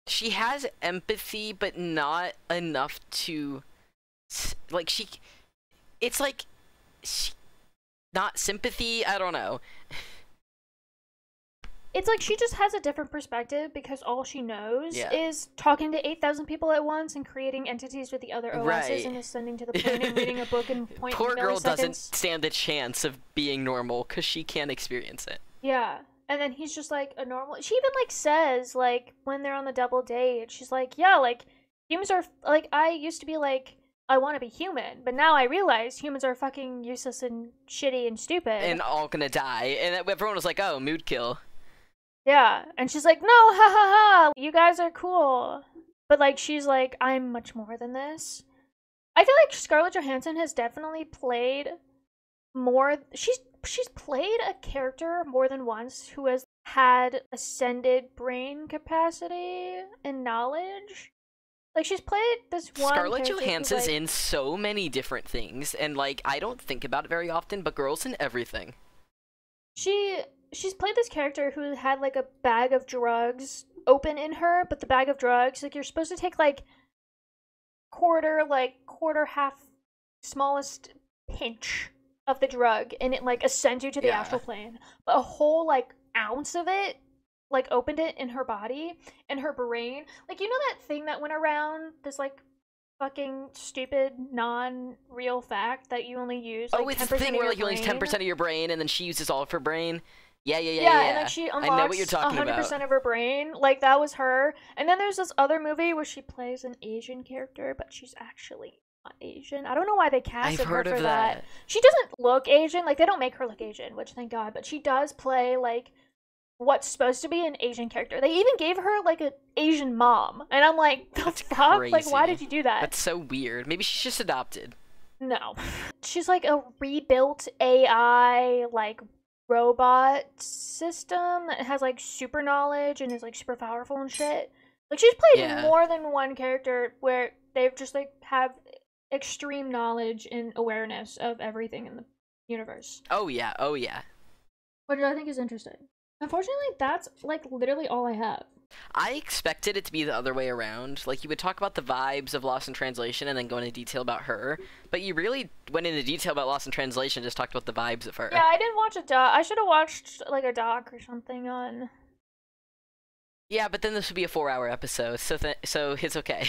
She has empathy, but not enough to, like, it's like, not sympathy, I don't know. It's like she just has a different perspective because all she knows Yeah. is talking to 8,000 people at once and creating entities with the other OSs Right. and ascending to the plane and reading a book in point Poor girl doesn't milliseconds. stand a chance of being normal because she can't experience it. Yeah. And then he's just like a normal. She even like says like when they're on the double date, she's like, "Yeah, like humans are like I used to be like I want to be human, but now I realize humans are fucking useless and shitty and stupid." And all gonna die. And everyone was like, "Oh, mood kill." Yeah, and she's like, "No, ha ha ha, you guys are cool." But like she's like, "I'm much more than this." I feel like Scarlett Johansson has definitely played more she's played a character more than once who has had ascended brain capacity and knowledge. Like she's played this one Scarlett character who's, Johansson's like, in so many different things, and like I don't think about it very often, but girl's in everything. She's played this character who had like a bag of drugs open in her, but the bag of drugs, like you're supposed to take like quarter half smallest pinch of the drug and it like ascends you to the Yeah. astral plane. But a whole like ounce of it like opened it in her body and her brain. Like you know that thing that went around, this like fucking stupid non-real fact that you only use like Oh, it's 10% the thing of where your like you only use 10% brain? of your brain, and then she uses all of her brain. Yeah. And like she I know what you're unlocks talking 100% about. of her brain. Like that was her. And then there's this other movie where she plays an Asian character, but she's actually not Asian. I don't know why they casted I've heard her for of that. that. She doesn't look Asian. Like they don't make her look Asian, which thank God. But she does play like what's supposed to be an Asian character. They even gave her like an Asian mom, and I'm like, the That's fuck? crazy. Like why did you do that? That's so weird. Maybe she's just adopted. No. She's like a rebuilt AI, like, robot system that has, like, super knowledge and is, like, super powerful and shit. Like, she's played Yeah. more than one character where they've just, like, have extreme knowledge and awareness of everything in the universe. Oh yeah. Which I think is interesting. Unfortunately, that's, like, literally all I have. I expected it to be the other way around. Like, you would talk about the vibes of Lost in Translation and then go into detail about her. But you really went into detail about Lost in Translation, just talked about the vibes of her. Yeah, I didn't watch a doc. I should have watched, like, a doc or something on... Yeah, but then this would be a 4-hour episode, so it's okay.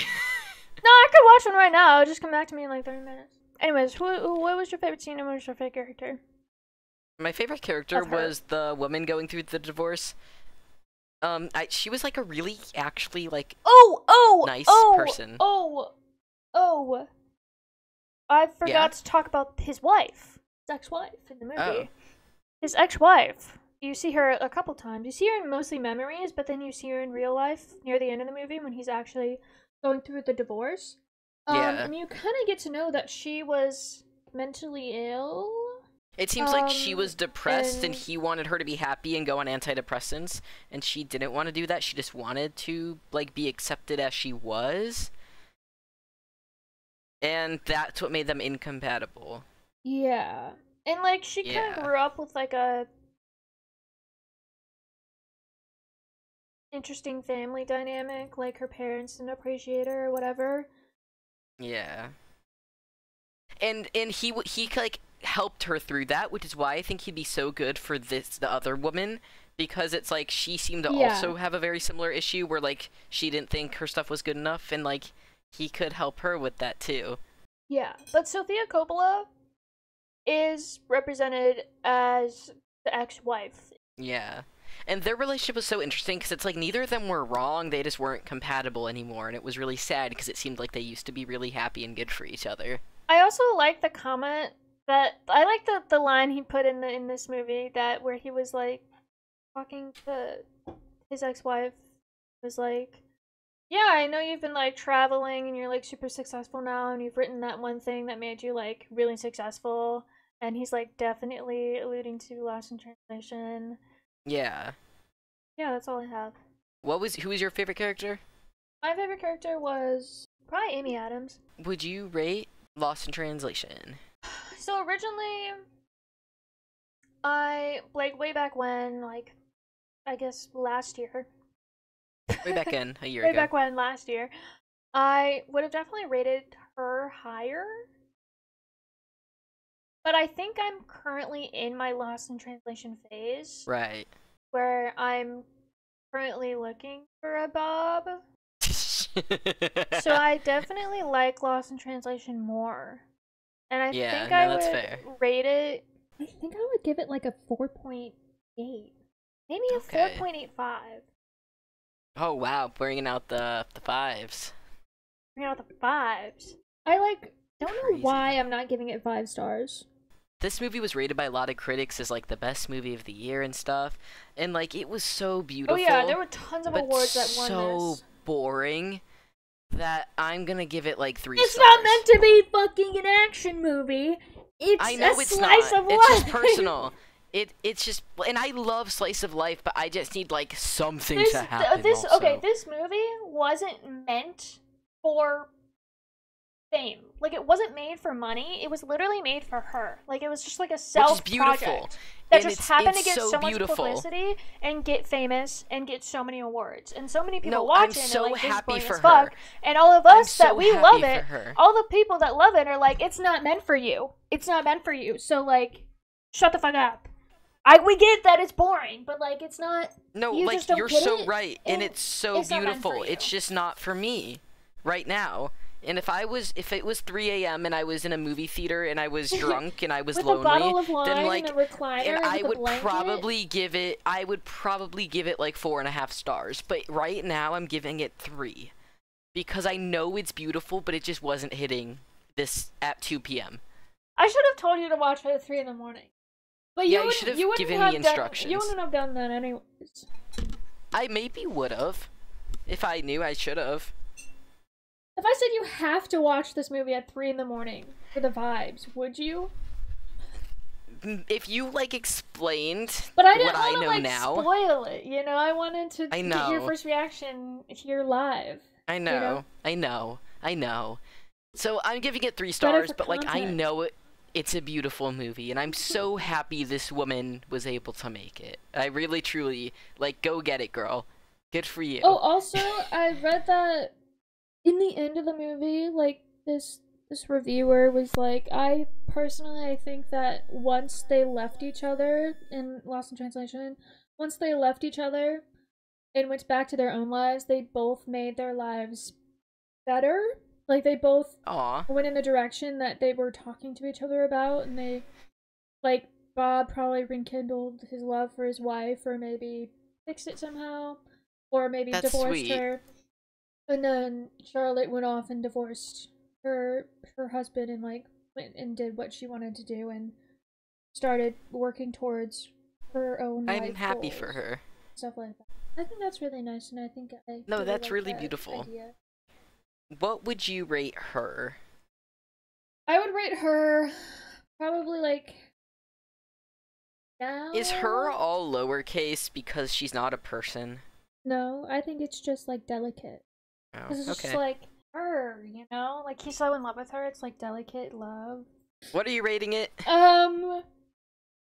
No, I could watch one right now. Just come back to me in, like, 30 minutes. Anyways, what was your favorite scene and what was your favorite character? My favorite character Of her. was the woman going through the divorce. She was like a really, actually, like, nice person. I forgot to talk about his wife. His ex-wife in the movie. Oh. His ex-wife. You see her a couple times. You see her in mostly memories, but then you see her in real life near the end of the movie when he's actually going through the divorce. Yeah. And you kind of get to know that she was mentally ill. It seems like she was depressed and and he wanted her to be happy and go on antidepressants, and she didn't want to do that. She just wanted to, like, be accepted as she was. And that's what made them incompatible. yeah. And like she kind Yeah. of grew up with like a interesting family dynamic, like her parents didn't appreciate her or whatever. Yeah. And he like helped her through that, which is why I think he'd be so good for the other woman, because it's like she seemed to Yeah. also have a very similar issue where like she didn't think her stuff was good enough, and like he could help her with that too. Yeah. But Sofia Coppola is represented as the ex-wife. Yeah. And their relationship was so interesting because it's like neither of them were wrong, they just weren't compatible anymore, and it was really sad because it seemed like they used to be really happy and good for each other. I also like the comment that I like the line he put in this movie that where he was like talking to his ex-wife, was like, yeah, I know you've been like traveling and you're like super successful now and you've written that one thing that made you like really successful, and he's like definitely alluding to Lost in Translation. Yeah. Yeah, that's all I have. Who was your favorite character? My favorite character was probably Amy Adams. Would you rate Lost in Translation? So originally, like way back when, like I guess last year. Way back in, a year Way ago. back when, last year, I would have definitely rated her higher. But I think I'm currently in my Lost in Translation phase. Right. Where I'm currently looking for a Bob. So I definitely like Lost in Translation more. And I Yeah, think no, I that's would fair. rate it. I think I would give it like a 4.8. Maybe a Okay. 4.85. Oh wow, bringing out the fives. Bring out the fives. I like don't know Crazy. why I'm not giving it 5 stars. This movie was rated by a lot of critics as like the best movie of the year and stuff, and like it was so beautiful. Oh yeah, there were tons of but awards that won so this. boring that I'm gonna give it like 3 It's stars. not meant to be fucking an action movie. It's I know a it's slice not. of life. It's just personal. It's just, and I love slice of life, but I just need like something to happen. Also. Okay, this movie wasn't meant for fame. Like it wasn't made for money. It was literally made for her. Like it was just like a self project that just happened to get so much publicity and get famous and get so many awards and so many people watch it and like this is boring as fuck. And all of us that we love it, all the people that love it are like, it's not meant for you. It's not meant for you. So like, shut the fuck up. We get that it's boring, but like it's not. No, you like just don't you're get so it, right, and it's so it's not meant for beautiful. you. It's just not for me right now. And if it was 3 a.m. and I was in a movie theater and I was drunk and I was with lonely, a bottle of wine then like, and a recliner and I with a would blanket? probably give it like 4.5 stars. But right now I'm giving it 3 because I know it's beautiful, but it just wasn't hitting this at 2 p.m. I should have told you to watch it at 3 in the morning. But Yeah, you should have given me instructions. You wouldn't have done that anyways. I maybe would have. If I knew, I should have. If I said you have to watch this movie at 3 in the morning for the vibes, would you? If you like explained But I didn't what I want to know like now, spoil it, you know? I wanted to I get your know. first reaction here live. I know, you know? I know. So I'm giving it 3 Better stars, for but like I content. know it's a beautiful movie, and I'm so happy this woman was able to make it. I really, truly, like, go get it, girl. Good for you. Oh, also, I read that in the end of the movie, like, this reviewer was like, I think that once they left each other, in Lost in Translation, once they left each other and went back to their own lives, they both made their lives better. Like, they both Aw. went in the direction that they were talking to each other about, and they, like, Bob probably rekindled his love for his wife, or maybe fixed it somehow, or maybe That's divorced sweet. her. And then Charlotte went off and divorced her husband and like went and did what she wanted to do and started working towards her own life I'm happy goals, for her. stuff like that. I think that's really nice, and I think I No, that's like really that beautiful. idea. What would you rate her? I would rate her Probably like now. Is her all lowercase because she's not a person? No, I think it's just like delicate. Oh, Because it's just okay. like her, you know? Like he's so in love with her, it's like delicate love. What are you rating it?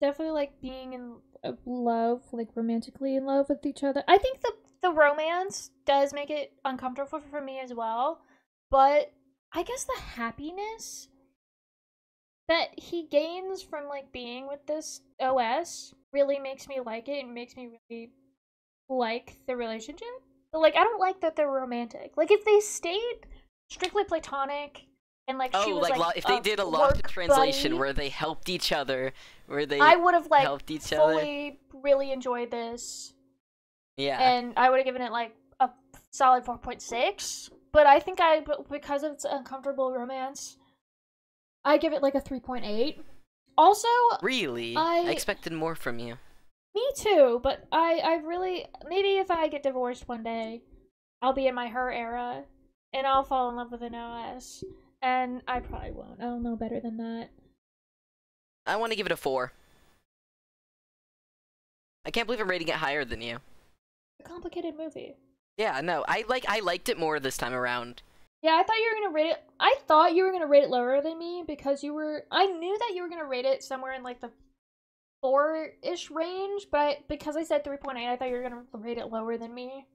Definitely like being in love, like romantically in love with each other. I think the romance does make it uncomfortable for me as well, but I guess the happiness that he gains from like being with this OS really makes me like it and makes me really like the relationship. But like I don't like that they're romantic. Like if they stayed strictly platonic and like she was like if they did a lost translation where they helped each other, where they I would have like helped each fully really enjoyed this. Yeah. And I would have given it like a solid 4.6, but I think because of its uncomfortable romance, I give it like a 3.8. Also, really? I expected more from you. Me too, but I really, maybe if I get divorced one day, I'll be in my her era, and I'll fall in love with an OS, and I probably won't. I'll know better than that. I want to give it a 4. I can't believe I'm rating it higher than you. A complicated movie. Yeah, no, I liked it more this time around. Yeah, I thought you were gonna rate it. I thought you were gonna rate it lower than me because I knew that you were gonna rate it somewhere in like the 4-ish range, but because I said 3.8, I thought you were gonna rate it lower than me.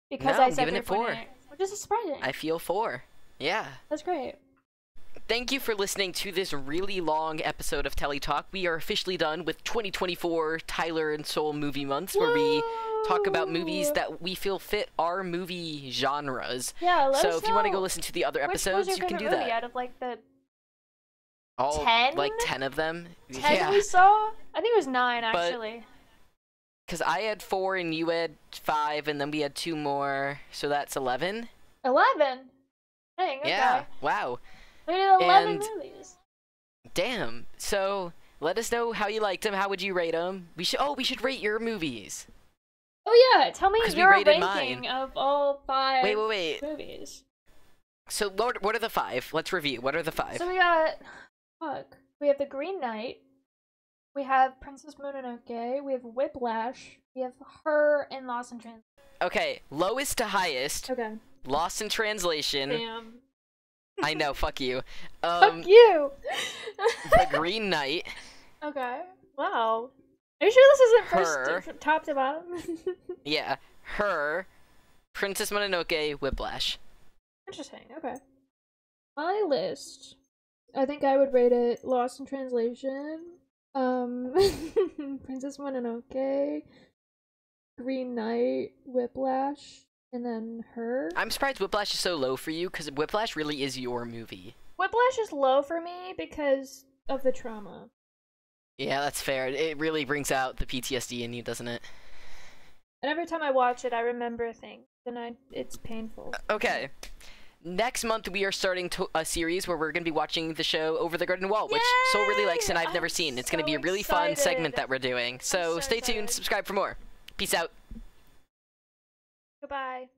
Because no, I said 3.8, which is surprising. I feel 4. Yeah. That's great. Thank you for listening to this really long episode of Telly Talk. We are officially done with 2024 Tyler and Soul movie months, where we talk about movies that we feel fit our movie genres. Yeah, so if you want to go listen to the other episodes, you can do that. Out of like the all 10? like 10 of them. 10 yeah. we saw? I think it was 9 actually. Because I had 4 and you had 5, and then we had 2 more, so that's 11. 11. Dang. Okay. Yeah. Wow. We did 11 movies. Damn. So let us know how you liked them. How would you rate them? We should rate your movies. Oh yeah, tell me your ranking mine. of all 5 wait. movies. So what are the 5? Let's review. What are the 5? So we got we have The Green Knight. We have Princess Mononoke. We have Whiplash. We have Her and Lost in Translation. Okay, lowest to highest. Okay. Lost in Translation. Damn. I know, fuck you. Fuck you! The Green Knight. Okay. Wow. Are you sure this isn't Her. top to bottom? Yeah. Her, Princess Mononoke, Whiplash. Interesting, okay. My list. I think I would rate it Lost in Translation. Princess Mononoke, Green Knight, Whiplash, and then Her. I'm surprised Whiplash is so low for you, because Whiplash really is your movie. Whiplash is low for me because of the trauma. Yeah, that's fair. It really brings out the PTSD in you, doesn't it? And every time I watch it, I remember things, and it's painful. Okay. Next month, we are starting a series where we're going to be watching the show Over the Garden Wall, which Soul really likes and I've never seen. It's going to be a really fun segment that we're doing. So stay tuned, subscribe for more. Peace out. Goodbye.